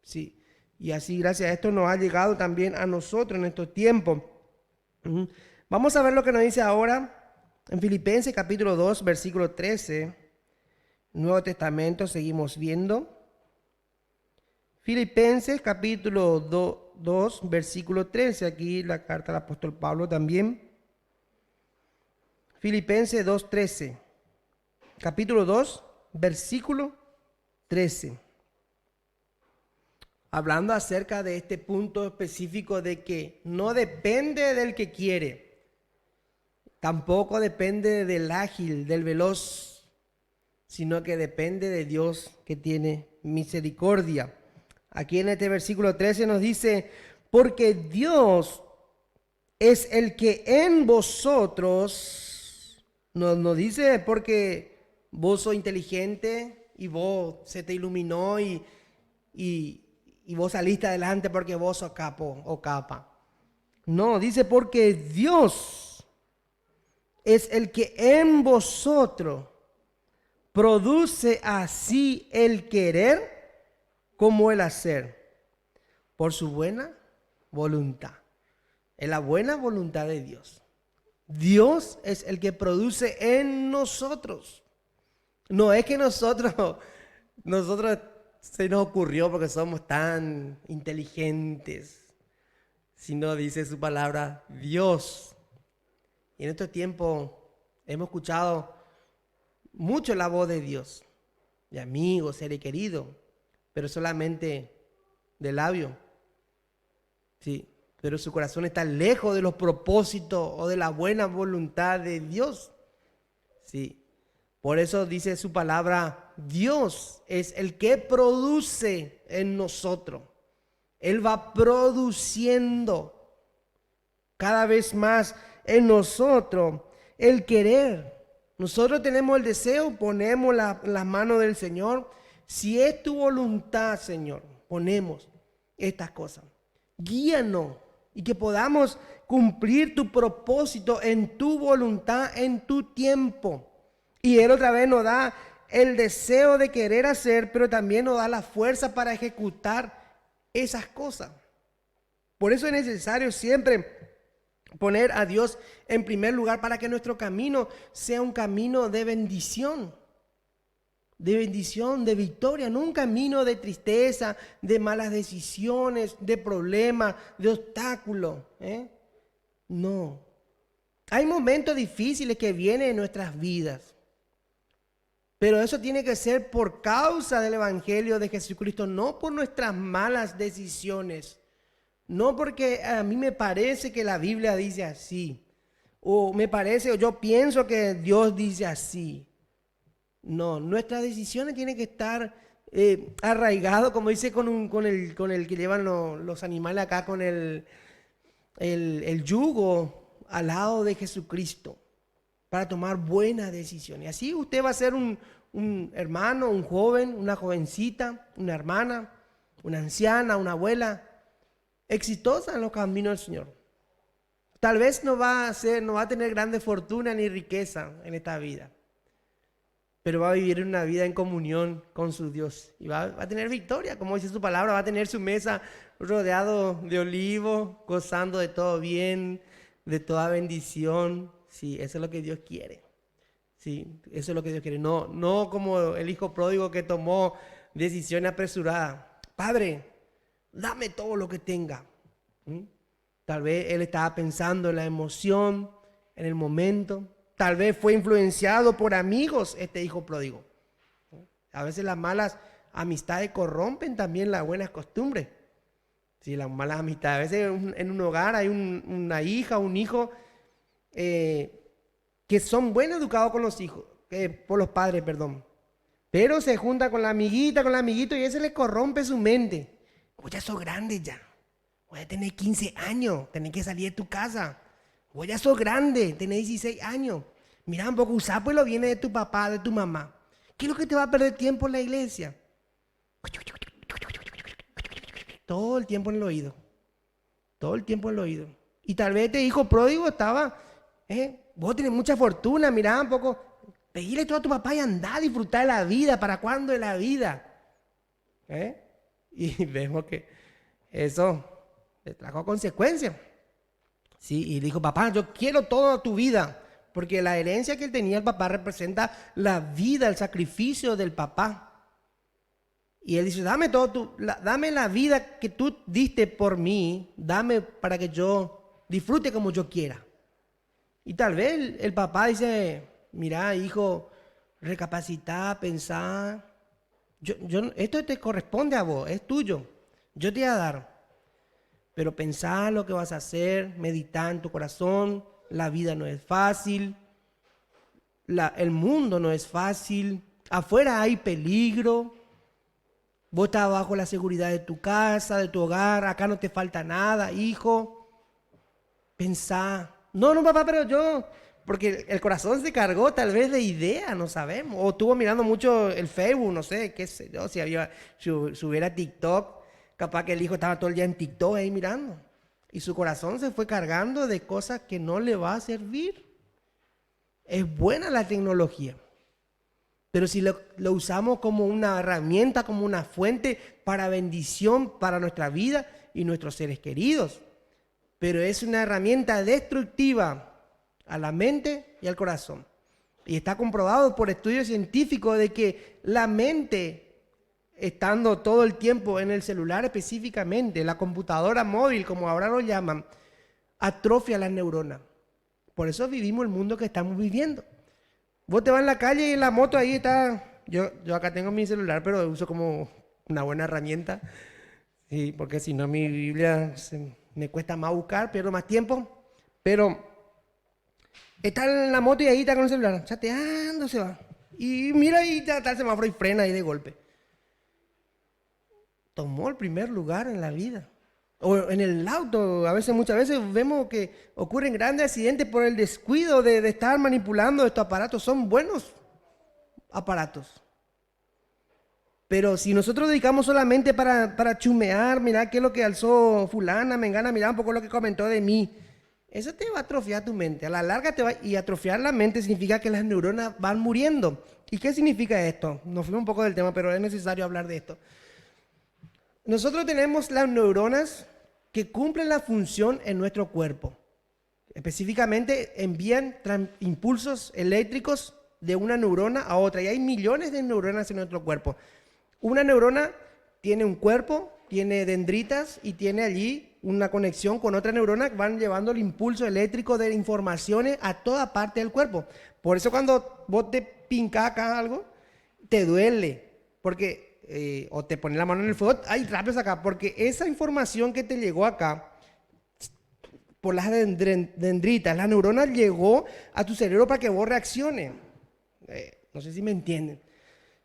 S3: Sí, y así gracias a esto nos ha llegado también a nosotros en estos tiempos. Vamos a ver lo que nos dice ahora en Filipenses capítulo 2, versículo 13. Nuevo Testamento, seguimos viendo. Filipenses capítulo 2, versículo 13. Aquí la carta del apóstol Pablo también. Filipenses 2, 13. Capítulo 2, versículo 13. Hablando acerca de este punto específico de que no depende del que quiere, tampoco depende del ágil, del veloz, sino que depende de Dios que tiene misericordia. Aquí en este versículo 13 nos dice, porque Dios es el que en vosotros, nos dice porque vos sos inteligente y vos se te iluminó y vos saliste adelante porque vos sos capo o capa. No, dice porque Dios es el que en vosotros produce así el querer como el hacer por su buena voluntad. Es la buena voluntad de Dios. Dios es el que produce en nosotros. No es que nosotros se nos ocurrió porque somos tan inteligentes, sino dice su palabra, Dios. Y en estos tiempos hemos escuchado mucho la voz de Dios, de amigos, seres queridos, pero solamente de labio. Sí, pero su corazón está lejos de los propósitos o de la buena voluntad de Dios. Sí. Por eso dice su palabra, Dios es el que produce en nosotros. Él va produciendo cada vez más en nosotros el querer. Nosotros tenemos el deseo, ponemos las manos del Señor. Si es tu voluntad, Señor, ponemos estas cosas. Guíanos y que podamos cumplir tu propósito en tu voluntad, en tu tiempo. Y Él otra vez nos da el deseo de querer hacer, pero también nos da la fuerza para ejecutar esas cosas. Por eso es necesario siempre poner a Dios en primer lugar para que nuestro camino sea un camino de bendición, de victoria, no un camino de tristeza, de malas decisiones, de problemas, de obstáculos. No. Hay momentos difíciles que vienen en nuestras vidas. Pero eso tiene que ser por causa del evangelio de Jesucristo, no por nuestras malas decisiones. No porque a mí me parece que la Biblia dice así. O me parece, o yo pienso que Dios dice así. No, nuestras decisiones tienen que estar arraigadas, como dice con el que llevan los animales acá, con el yugo al lado de Jesucristo. Para tomar buenas decisiones. Así usted va a ser un un hermano, un joven, una jovencita, una hermana, una anciana, una abuela, exitosa en los caminos del Señor. Tal vez no va a tener grande fortuna ni riqueza en esta vida, pero va a vivir una vida en comunión con su Dios y va a tener victoria, como dice su palabra, va a tener su mesa rodeado de olivos, gozando de todo bien, de toda bendición. Sí, eso es lo que Dios quiere. Sí, eso es lo que Dios quiere. No como el hijo pródigo que tomó decisiones apresuradas. Padre, dame todo lo que tenga. Tal vez él estaba pensando en la emoción, en el momento. Tal vez fue influenciado por amigos este hijo pródigo. A veces las malas amistades corrompen también las buenas costumbres. Sí, las malas amistades. A veces en un hogar hay una hija, un hijo que son buenos educados con los hijos, por los padres, perdón. Pero se junta con la amiguita, con el amiguito y ese le corrompe su mente. Vos ya sos grande ya. Voy a tener 15 años, tenés que salir de tu casa. Vos ya sos grande, tenés 16 años. Mira un poco, usá pues lo viene de tu papá, de tu mamá. ¿Qué es lo que te va a perder tiempo en la iglesia? Todo el tiempo en el oído. Todo el tiempo en el oído. Y tal vez este hijo pródigo estaba, vos tenés mucha fortuna, mirá un poco, pedile todo a tu papá y andá a disfrutar de la vida. ¿Para cuándo es la vida? Y vemos que eso le trajo consecuencias. Sí, y dijo, papá, yo quiero toda tu vida, porque la herencia que él tenía el papá representa la vida, el sacrificio del papá. Y él dice, dame dame la vida que tú diste por mí, dame para que yo disfrute como yo quiera. Y tal vez el papá dice, mira, hijo, recapacitá, pensá, esto te corresponde a vos, es tuyo, yo te voy a dar. Pero pensá lo que vas a hacer, meditá en tu corazón, la vida no es fácil, el mundo no es fácil, afuera hay peligro, vos estás bajo la seguridad de tu casa, de tu hogar, acá no te falta nada, hijo, pensá. No, papá, pero porque el corazón se cargó tal vez de ideas, no sabemos, o estuvo mirando mucho el Facebook, no sé, qué sé yo, si subiera TikTok. Capaz que el hijo estaba todo el día en TikTok ahí mirando. Y su corazón se fue cargando de cosas que no le va a servir. Es buena la tecnología. Pero si lo usamos como una herramienta, como una fuente para bendición para nuestra vida y nuestros seres queridos. Pero es una herramienta destructiva a la mente y al corazón. Y está comprobado por estudios científicos de que la mente, estando todo el tiempo en el celular específicamente, la computadora móvil, como ahora lo llaman, atrofia las neuronas. Por eso vivimos el mundo que estamos viviendo. Vos te vas en la calle y en la moto ahí está. Yo acá tengo mi celular, pero lo uso como una buena herramienta. Sí, porque si no mi Biblia me cuesta más buscar, pierdo más tiempo. Pero está en la moto y ahí está con el celular, chateando se va. Y mira ahí está el semáforo y frena ahí de golpe. Tomó el primer lugar en la vida. O en el auto, muchas veces vemos que ocurren grandes accidentes por el descuido de estar manipulando estos aparatos. Son buenos aparatos. Pero si nosotros dedicamos solamente para chumear, mirar qué es lo que alzó fulana, mengana, mirar un poco lo que comentó de mí, eso te va a atrofiar tu mente. A la larga y atrofiar la mente significa que las neuronas van muriendo. ¿Y qué significa esto? Nos fuimos un poco del tema, pero es necesario hablar de esto. Nosotros tenemos las neuronas que cumplen la función en nuestro cuerpo. Específicamente envían impulsos eléctricos de una neurona a otra. Y hay millones de neuronas en nuestro cuerpo. Una neurona tiene un cuerpo, tiene dendritas y tiene allí una conexión con otra neurona que van llevando el impulso eléctrico de informaciones a toda parte del cuerpo. Por eso cuando vos te pincás acá algo, te duele. Porque o te pones la mano en el fuego, hay rápido acá, porque esa información que te llegó acá, por las dendritas, la neurona llegó a tu cerebro para que vos reacciones. No sé si me entienden.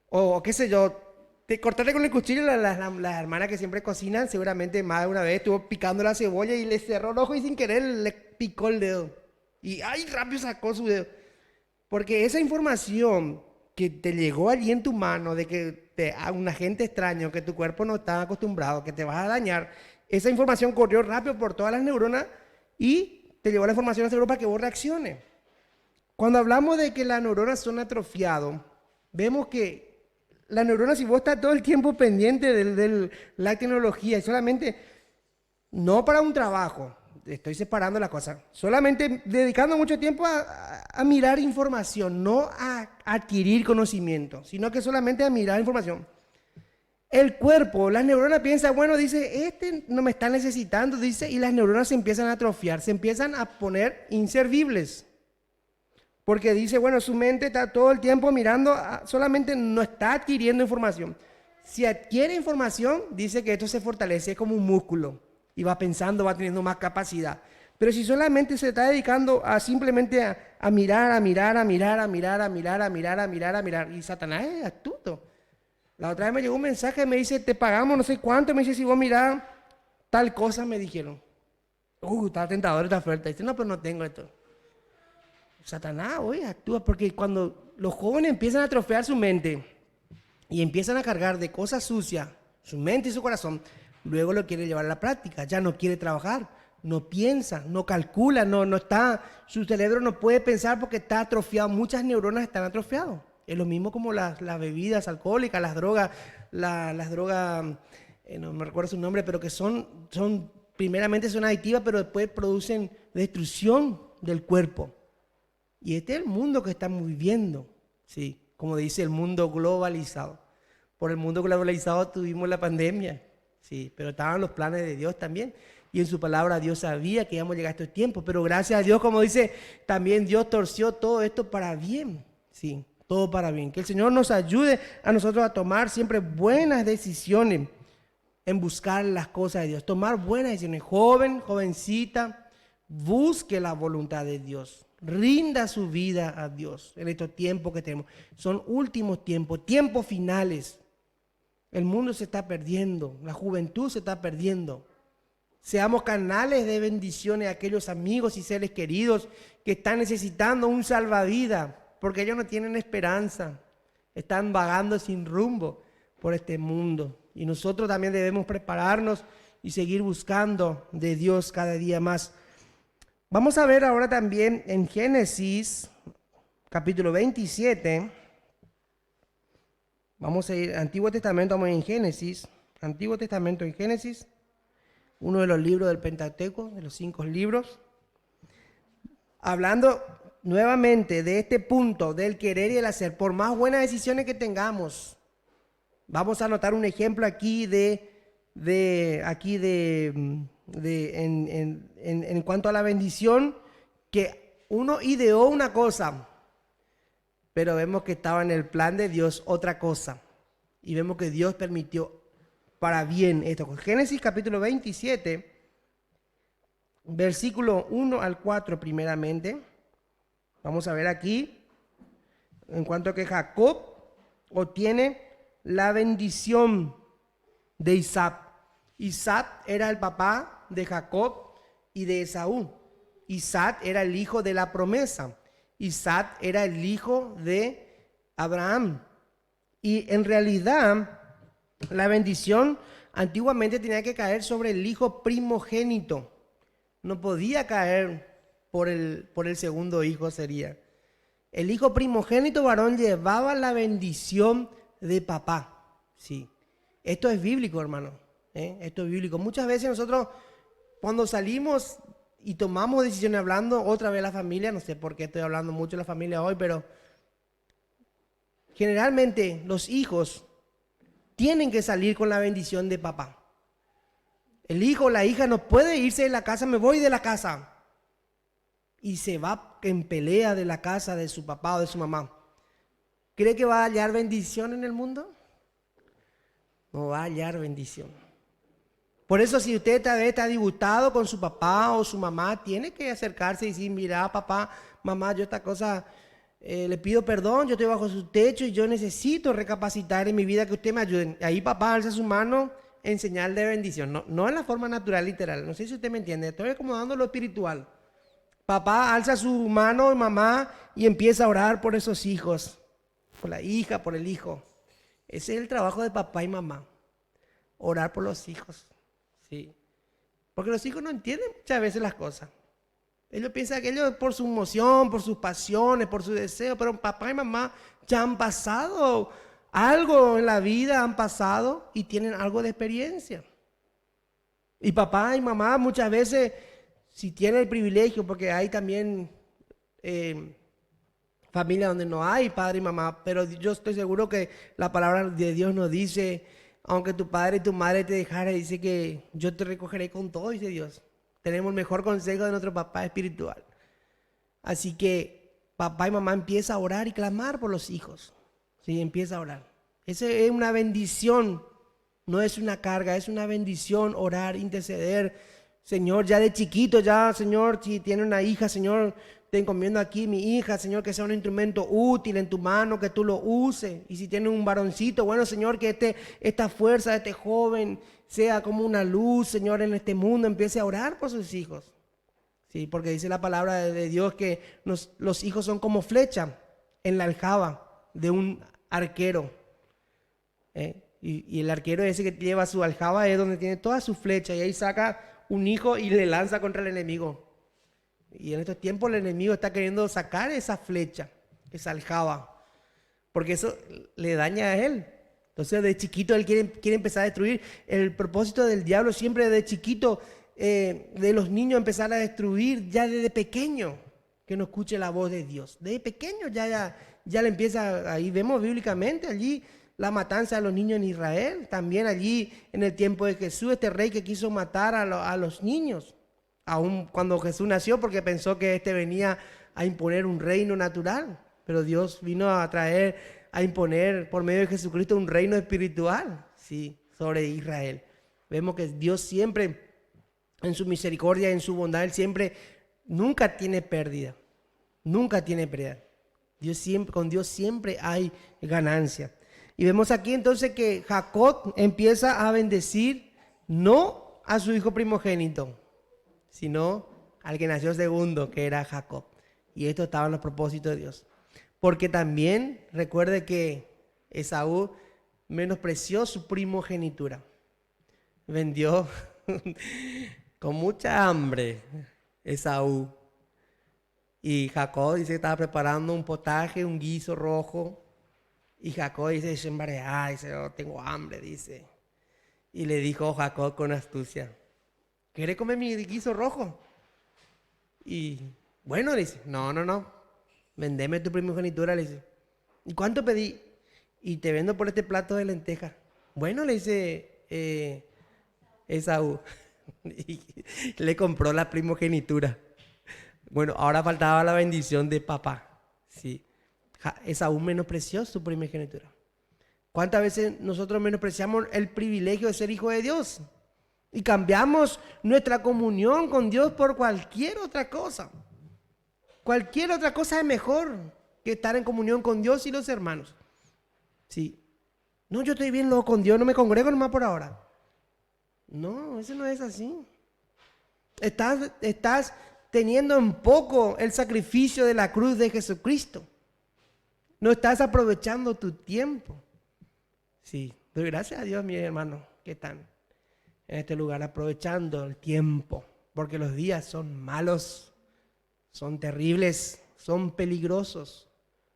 S3: O qué sé yo, te cortaste con el cuchillo, las hermanas que siempre cocinan, seguramente más de una vez estuvo picando la cebolla y le cerró el ojo y sin querer le picó el dedo. Y ¡ay! Rápido sacó su dedo. Porque esa información que te llegó allí en tu mano, de que a un agente extraño, que tu cuerpo no está acostumbrado, que te vas a dañar, esa información corrió rápido por todas las neuronas y te llevó la información al cerebro para que vos reacciones. Cuando hablamos de que las neuronas son atrofiadas, vemos que las neuronas, si vos estás todo el tiempo pendiente de la tecnología, y solamente, no para un trabajo, estoy separando las cosas, solamente dedicando mucho tiempo a mirar información, no a adquirir conocimiento, sino que solamente a mirar información. El cuerpo, las neuronas piensan, bueno, dice, este no me está necesitando, dice, y las neuronas se empiezan a atrofiar, se empiezan a poner inservibles. Porque dice, bueno, su mente está todo el tiempo mirando, solamente no está adquiriendo información. Si adquiere información, dice que esto se fortalece, es como un músculo, y va pensando, va teniendo más capacidad. Pero si solamente se está dedicando a simplemente a mirar, y Satanás es astuto. La otra vez me llegó un mensaje, me dice, te pagamos no sé cuánto, me dice, si vos mirás tal cosa, me dijeron. Está tentador esta oferta. Dice, no, pero no tengo esto. Satanás, oye, actúa, porque cuando los jóvenes empiezan a atrofiar su mente y empiezan a cargar de cosas sucias, su mente y su corazón, luego lo quiere llevar a la práctica, ya no quiere trabajar, no piensa, no calcula, no está, su cerebro no puede pensar porque está atrofiado, muchas neuronas están atrofiadas. Es lo mismo como las bebidas alcohólicas, las drogas, no me recuerdo su nombre, pero que primeramente son adictivas, pero después producen destrucción del cuerpo. Y este es el mundo que estamos viviendo, ¿sí? Como dice el mundo globalizado. Por el mundo globalizado tuvimos la pandemia, ¿sí? Pero estaban los planes de Dios también. Y en su palabra Dios sabía que íbamos a llegar a estos tiempos. Pero gracias a Dios, como dice, también Dios torció todo esto para bien, ¿sí? Todo para bien. Que el Señor nos ayude a nosotros a tomar siempre buenas decisiones en buscar las cosas de Dios. Tomar buenas decisiones. Joven, jovencita, busque la voluntad de Dios. Rinda su vida a Dios en estos tiempos que tenemos. Son últimos tiempos, tiempos finales. El mundo se está perdiendo, la juventud se está perdiendo. Seamos canales de bendiciones a aquellos amigos y seres queridos que están necesitando un salvavidas, porque ellos no tienen esperanza, están vagando sin rumbo por este mundo. Y nosotros también debemos prepararnos y seguir buscando de Dios cada día más. Vamos a ver ahora también en Génesis, capítulo 27. Vamos a ir, Antiguo Testamento, vamos en Génesis. Antiguo Testamento en Génesis, uno de los libros del Pentateuco, de los 5 libros. Hablando nuevamente de este punto del querer y el hacer, por más buenas decisiones que tengamos, vamos a anotar un ejemplo aquí en cuanto a la bendición, que uno ideó una cosa, pero vemos que estaba en el plan de Dios otra cosa, y vemos que Dios permitió para bien esto. Génesis capítulo 27, versículo 1 al 4 primeramente. Vamos a ver aquí, en cuanto a que Jacob obtiene la bendición de Isaac. Isaac era el papá de Jacob y de Esaú. Isaac era el hijo de la promesa. Isaac era el hijo de Abraham. Y en realidad, la bendición antiguamente tenía que caer sobre el hijo primogénito. No podía caer por el segundo hijo sería. El hijo primogénito varón llevaba la bendición de papá. Sí. Esto es bíblico, hermano. Esto es bíblico. Muchas veces nosotros, cuando salimos y tomamos decisiones hablando, otra vez la familia, no sé por qué estoy hablando mucho de la familia hoy, pero generalmente los hijos tienen que salir con la bendición de papá. El hijo o la hija no puede irse de la casa, me voy de la casa, y se va en pelea de la casa de su papá o de su mamá. ¿Cree que va a hallar bendición en el mundo? No va a hallar bendición. Por eso, si usted todavía está disgustado con su papá o su mamá, tiene que acercarse y decir, mira papá, mamá, yo esta cosa le pido perdón, yo estoy bajo su techo y yo necesito recapacitar en mi vida, que usted me ayude. Ahí papá alza su mano en señal de bendición, no en la forma natural, literal. No sé si usted me entiende, estoy acomodando lo espiritual. Papá alza su mano, mamá, y empieza a orar por esos hijos. por la hija, por el hijo. Ese es el trabajo de papá y mamá. Orar por los hijos. Sí. Porque los hijos no entienden muchas veces las cosas. Ellos piensan que ellos por su emoción, por sus pasiones, por su deseo, pero papá y mamá ya han pasado algo en la vida, han pasado y tienen algo de experiencia. Y papá y mamá muchas veces, si tienen el privilegio, porque hay también familias donde no hay padre y mamá, pero yo estoy seguro que la palabra de Dios nos dice, aunque tu padre y tu madre te dejaran, dice que yo te recogeré con todo, dice Dios. Tenemos el mejor consejo de nuestro papá espiritual. Así que papá y mamá empieza a orar y clamar por los hijos. Sí, empieza a orar. Esa es una bendición, no es una carga, es una bendición orar, interceder. Señor, ya de chiquito, ya, Señor, si tiene una hija, Señor, te encomiendo aquí mi hija, Señor, que sea un instrumento útil en tu mano, que tú lo uses. Y si tiene un varoncito, bueno, Señor, que esta fuerza de este joven sea como una luz, Señor, en este mundo. Empiece a orar por sus hijos. Sí, porque dice la palabra de Dios que los hijos son como flecha en la aljaba de un arquero. Y el arquero ese que lleva su aljaba es donde tiene toda su flecha y ahí saca un hijo y le lanza contra el enemigo. Y en estos tiempos el enemigo está queriendo sacar esa flecha, esa aljaba, porque eso le daña a él. Entonces de chiquito él quiere empezar a destruir. El propósito del diablo siempre de chiquito, de los niños empezar a destruir ya desde pequeño, que no escuche la voz de Dios. Desde pequeño ya le empieza, ahí vemos bíblicamente allí la matanza de los niños en Israel, también allí en el tiempo de Jesús, este rey que quiso matar a los niños, aún cuando Jesús nació, porque pensó que venía a imponer un reino natural, pero Dios vino a imponer por medio de Jesucristo un reino espiritual, sí, sobre Israel. Vemos que Dios siempre, en su misericordia, en su bondad, Él siempre, nunca tiene pérdida, nunca tiene pérdida. Con Dios siempre hay ganancia. Y vemos aquí entonces que Jacob empieza a bendecir no a su hijo primogénito, sino al que nació segundo, que era Jacob. Y esto estaba en los propósitos de Dios. Porque también recuerde que Esaú menospreció su primogenitura. Vendió con mucha hambre Esaú. Y Jacob dice que estaba preparando un potaje, un guiso rojo. Y Jacob dice, dice, oh, tengo hambre, dice. Y le dijo Jacob con astucia, ¿quieres comer mi guiso rojo? Y bueno, le dice, no, vendeme tu primogenitura, le dice. ¿Y cuánto pedí? Y te vendo por este plato de lentejas. Bueno, le dice Esaú. Y le compró la primogenitura. Bueno, ahora faltaba la bendición de papá, sí. Esaú menospreció su primogenitura. ¿Cuántas veces nosotros menospreciamos el privilegio de ser hijo de Dios? Y cambiamos nuestra comunión con Dios por cualquier otra cosa. Cualquier otra cosa es mejor que estar en comunión con Dios y los hermanos. Sí. No, yo estoy bien luego con Dios, no me congrego nomás por ahora. No, eso no es así. Estás teniendo en poco el sacrificio de la cruz de Jesucristo. No estás aprovechando tu tiempo. Sí, doy gracias a Dios, mis hermanos, que están en este lugar aprovechando el tiempo, porque los días son malos, son terribles, son peligrosos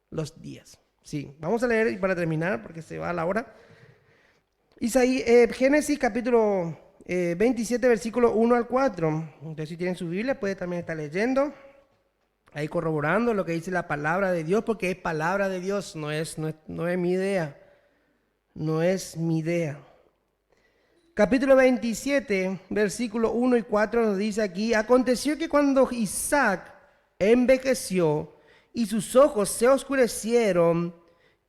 S3: los días. Sí, vamos a leer para terminar, porque se va la hora. Génesis capítulo 27, versículo 1 al 4. Entonces, si tienen su Biblia, puede también estar leyendo. Ahí corroborando lo que dice la palabra de Dios, porque es palabra de Dios, no es mi idea. No es mi idea. Capítulo 27, versículo 1 y 4 nos dice aquí: aconteció que cuando Isaac envejeció y sus ojos se oscurecieron,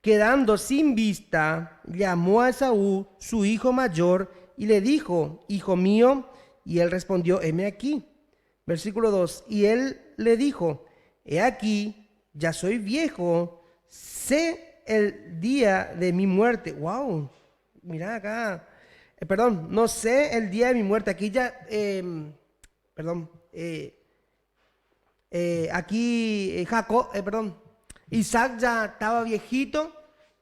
S3: quedando sin vista, llamó a Esaú, su hijo mayor, y le dijo: hijo mío. Y él respondió: heme aquí. Versículo 2, y él le dijo: he aquí, ya soy viejo, sé el día de mi muerte. Wow, mira acá. No sé el día de mi muerte. Aquí ya, aquí Isaac ya estaba viejito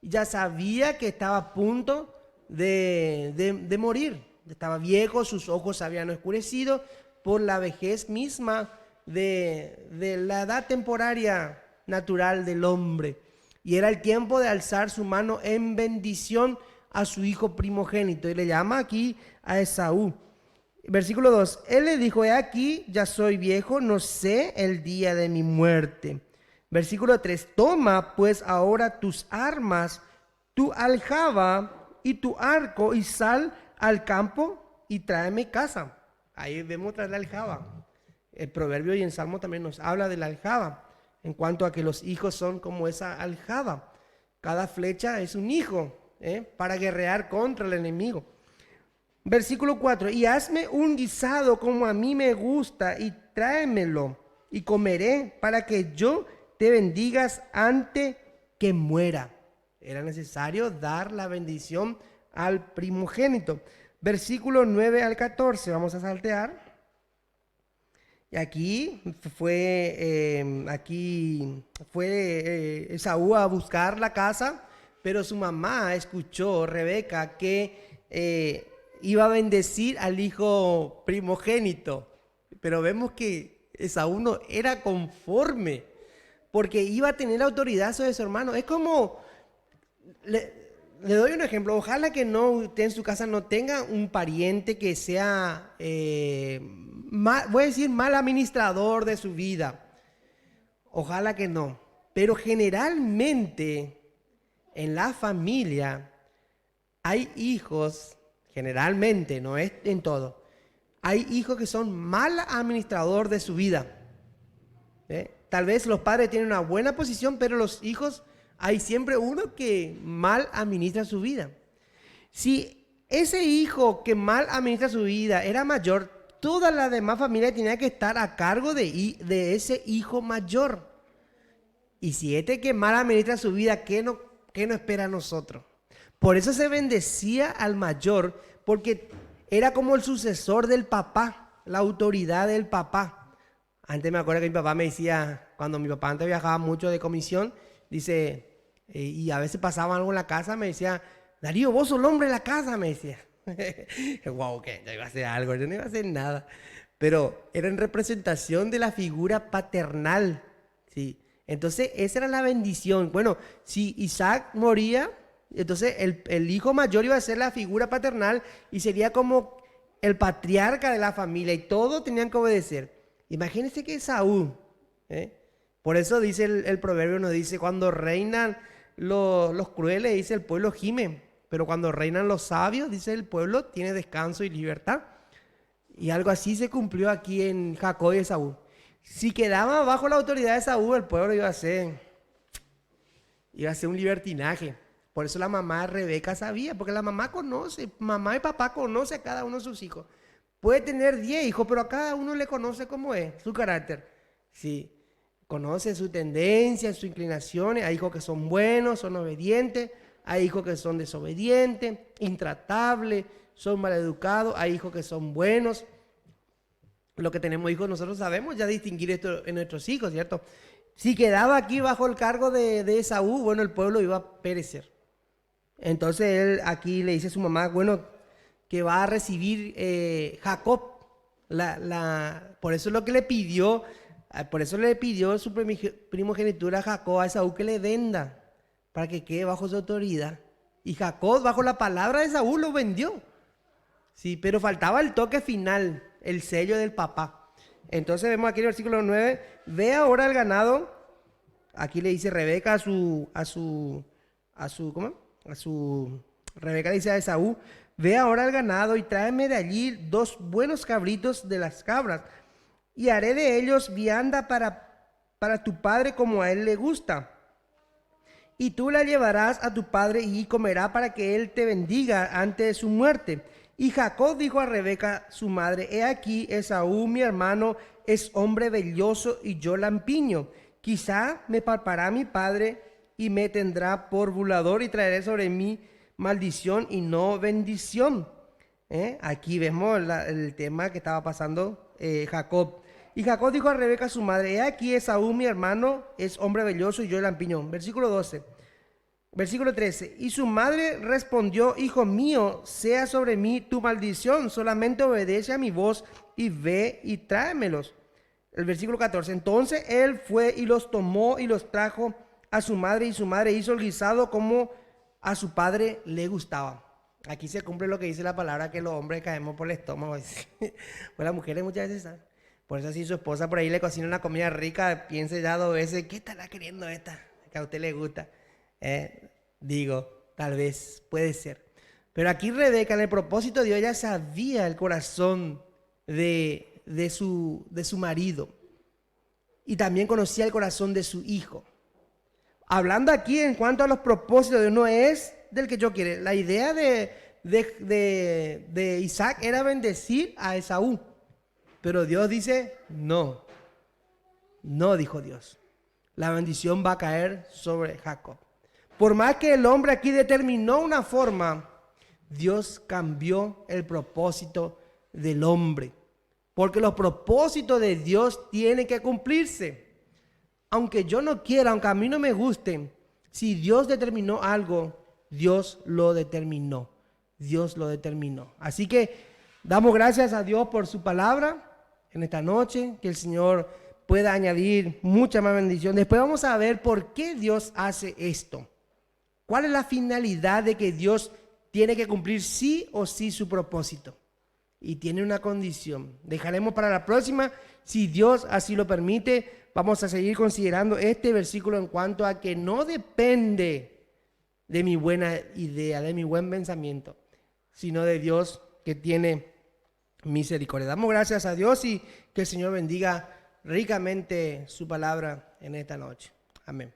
S3: ya sabía que estaba a punto de morir. Estaba viejo, sus ojos se habían oscurecido por la vejez misma de la edad temporaria natural del hombre. Y era el tiempo de alzar su mano en bendición a su hijo primogénito. Y le llama aquí a Esaú. Versículo 2. Él le dijo: he aquí, ya soy viejo, no sé el día de mi muerte. Versículo 3. Toma pues ahora tus armas, tu aljaba y tu arco, y sal al campo y tráeme caza. Ahí vemos tras la aljaba. El proverbio y en Salmo también nos habla de la aljaba, en cuanto a que los hijos son como esa aljaba. Cada flecha es un hijo, para guerrear contra el enemigo. Versículo 4. Y hazme un guisado como a mí me gusta, y tráemelo, y comeré, para que yo te bendigas antes que muera. Era necesario dar la bendición al primogénito. Versículo 9 al 14, vamos a saltear. Y aquí fue Esaú a buscar la casa, pero su mamá escuchó, Rebeca, que iba a bendecir al hijo primogénito. Pero vemos que Esaú no era conforme, porque iba a tener autoridad sobre su hermano. Es como, le doy un ejemplo, ojalá que usted en su casa no tenga un pariente que sea, voy a decir, mal administrador de su vida. Ojalá que no. Pero generalmente en la familia hay hijos, generalmente, no es en todo, hay hijos que son mal administrador de su vida. Tal vez los padres tienen una buena posición, pero los hijos, hay siempre uno que mal administra su vida. Si ese hijo que mal administra su vida era mayor, toda la demás familia tenía que estar a cargo de ese hijo mayor. Y si este que mal administra su vida, ¿qué no espera a nosotros? Por eso se bendecía al mayor, porque era como el sucesor del papá, la autoridad del papá. Antes me acuerdo que mi papá me decía, cuando mi papá antes viajaba mucho de comisión, dice, y a veces pasaba algo en la casa, me decía: Darío, vos sos el hombre de la casa, me decía. Wow, que yo iba a hacer algo, yo no iba a hacer nada. Pero era en representación de la figura paternal, ¿sí? Entonces esa era la bendición. Bueno, si Isaac moría, entonces el hijo mayor iba a ser la figura paternal y sería como el patriarca de la familia, y todos tenían que obedecer. Imagínense que Esaú, por eso dice el proverbio, nos dice: cuando reinan los crueles, dice, el pueblo gime, pero cuando reinan los sabios, dice, el pueblo tiene descanso y libertad. Y algo así se cumplió aquí en Jacob y Esaú. Si quedaba bajo la autoridad de Esaú, el pueblo iba a ser un libertinaje. Por eso la mamá de Rebeca sabía, porque la mamá y papá conoce a cada uno de sus hijos. Puede tener 10 hijos, pero a cada uno le conoce cómo es, su carácter. Sí, conoce su tendencia, sus inclinaciones. Hay hijos que son buenos, son obedientes. Hay hijos que son desobedientes, intratables, son maleducados. Hay hijos que son buenos. Lo que tenemos hijos, nosotros sabemos ya distinguir esto en nuestros hijos, ¿cierto? Si quedaba aquí bajo el cargo de Esaú, bueno, el pueblo iba a perecer. Entonces él aquí le dice a su mamá, bueno, que va a recibir Jacob. Por eso es lo que le pidió, su primogenitura a Jacob, a Esaú, que le venda, para que quede bajo su autoridad. Y Jacob, bajo la palabra de Esaú, lo vendió. Sí, pero faltaba el toque final, el sello del papá. Entonces vemos aquí en el versículo 9, ve ahora el ganado. Aquí le dice Rebeca Rebeca dice a Esaú: ve ahora al ganado y tráeme de allí 2 buenos cabritos de las cabras, y haré de ellos vianda para tu padre como a él le gusta. Y tú la llevarás a tu padre y comerá, para que él te bendiga antes de su muerte. Y Jacob dijo a Rebeca su madre: he aquí, Esaú mi hermano es hombre velloso y yo lampiño. Quizá me palpará mi padre y me tendrá por burlador, y traeré sobre mí maldición y no bendición. Aquí vemos el tema que estaba pasando Jacob. Y Jacob dijo a Rebeca su madre: he aquí, Esaú mi hermano es hombre velloso y yo lampiño. Versículo 12. Versículo 13. Y su madre respondió: hijo mío, sea sobre mí tu maldición, solamente obedece a mi voz y ve y tráemelos. El versículo 14. Entonces él fue y los tomó y los trajo a su madre, y su madre hizo el guisado como a su padre le gustaba. Aquí se cumple lo que dice la palabra, que los hombres caemos por el estómago. Pues las mujeres muchas veces saben. Por eso, si su esposa por ahí le cocina una comida rica, piense ya 2 veces: ¿qué estará queriendo esta? Que a usted le gusta. Digo, tal vez, puede ser. Pero aquí Rebeca, en el propósito de Dios, ella sabía el corazón de su marido. Y también conocía el corazón de su hijo. Hablando aquí en cuanto a los propósitos de Dios, no es del que yo quiero. La idea de Isaac era bendecir a Esaú. Pero Dios dice: no. No, dijo Dios. La bendición va a caer sobre Jacob. Por más que el hombre aquí determinó una forma, Dios cambió el propósito del hombre. Porque los propósitos de Dios tienen que cumplirse. Aunque yo no quiera, aunque a mí no me guste, si Dios determinó algo, Dios lo determinó. Dios lo determinó. Así que damos gracias a Dios por su palabra en esta noche. Que el Señor pueda añadir mucha más bendición. Después vamos a ver por qué Dios hace esto. ¿Cuál es la finalidad de que Dios tiene que cumplir sí o sí su propósito? Y tiene una condición. Dejaremos para la próxima, si Dios así lo permite. Vamos a seguir considerando este versículo en cuanto a que no depende de mi buena idea, de mi buen pensamiento, sino de Dios que tiene misericordia. Damos gracias a Dios y que el Señor bendiga ricamente su palabra en esta noche. Amén.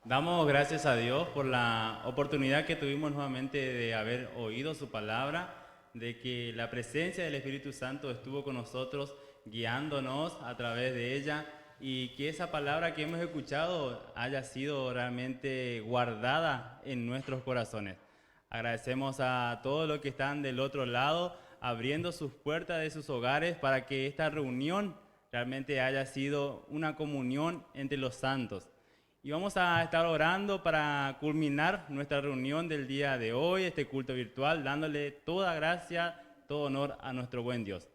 S4: Damos gracias a Dios por la oportunidad que tuvimos nuevamente de haber oído su palabra, de que la presencia del Espíritu Santo estuvo con nosotros guiándonos a través de ella y que esa palabra que hemos escuchado haya sido realmente guardada en nuestros corazones. Agradecemos a todos los que están del otro lado abriendo sus puertas de sus hogares para que esta reunión realmente haya sido una comunión entre los santos. Y vamos a estar orando para culminar nuestra reunión del día de hoy, este culto virtual, dándole toda gracia, todo honor a nuestro buen Dios.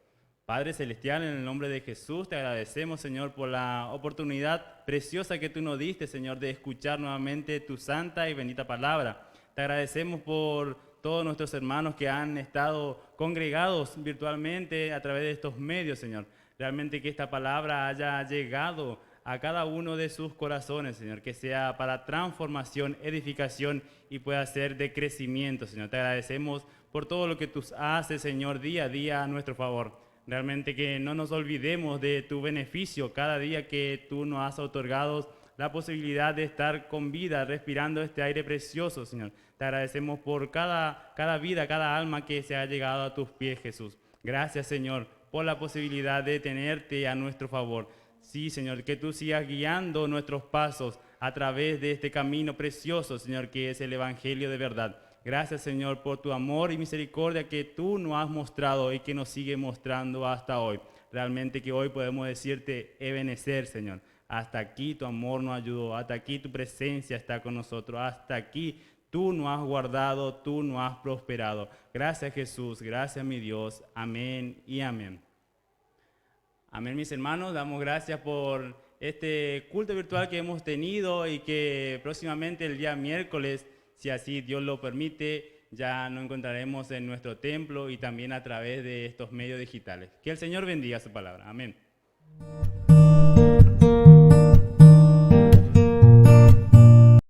S4: Padre Celestial, en el nombre de Jesús, te agradecemos, Señor, por la oportunidad preciosa que tú nos diste, Señor, de escuchar nuevamente tu santa y bendita palabra. Te agradecemos por todos nuestros hermanos que han estado congregados virtualmente a través de estos medios, Señor. Realmente que esta palabra haya llegado a cada uno de sus corazones, Señor, que sea para transformación, edificación y pueda ser de crecimiento, Señor. Te agradecemos por todo lo que tú haces, Señor, día a día a nuestro favor. Realmente que no nos olvidemos de tu beneficio cada día que tú nos has otorgado la posibilidad de estar con vida, respirando este aire precioso, Señor. Te agradecemos por cada vida, cada alma que se ha llegado a tus pies, Jesús. Gracias, Señor, por la posibilidad de tenerte a nuestro favor. Sí, Señor, que tú sigas guiando nuestros pasos a través de este camino precioso, Señor, que es el Evangelio de verdad. Gracias, Señor, por tu amor y misericordia que tú nos has mostrado y que nos sigue mostrando hasta hoy. Realmente que hoy podemos decirte, Ebenezer, Señor. Hasta aquí tu amor nos ayudó, hasta aquí tu presencia está con nosotros, hasta aquí tú nos has guardado, tú nos has prosperado. Gracias, Jesús, gracias, mi Dios. Amén y amén. Amén, mis hermanos, damos gracias por este culto virtual que hemos tenido y que próximamente el día miércoles, si así Dios lo permite, ya nos encontraremos en nuestro templo y también a través de estos medios digitales. Que el Señor bendiga su palabra. Amén.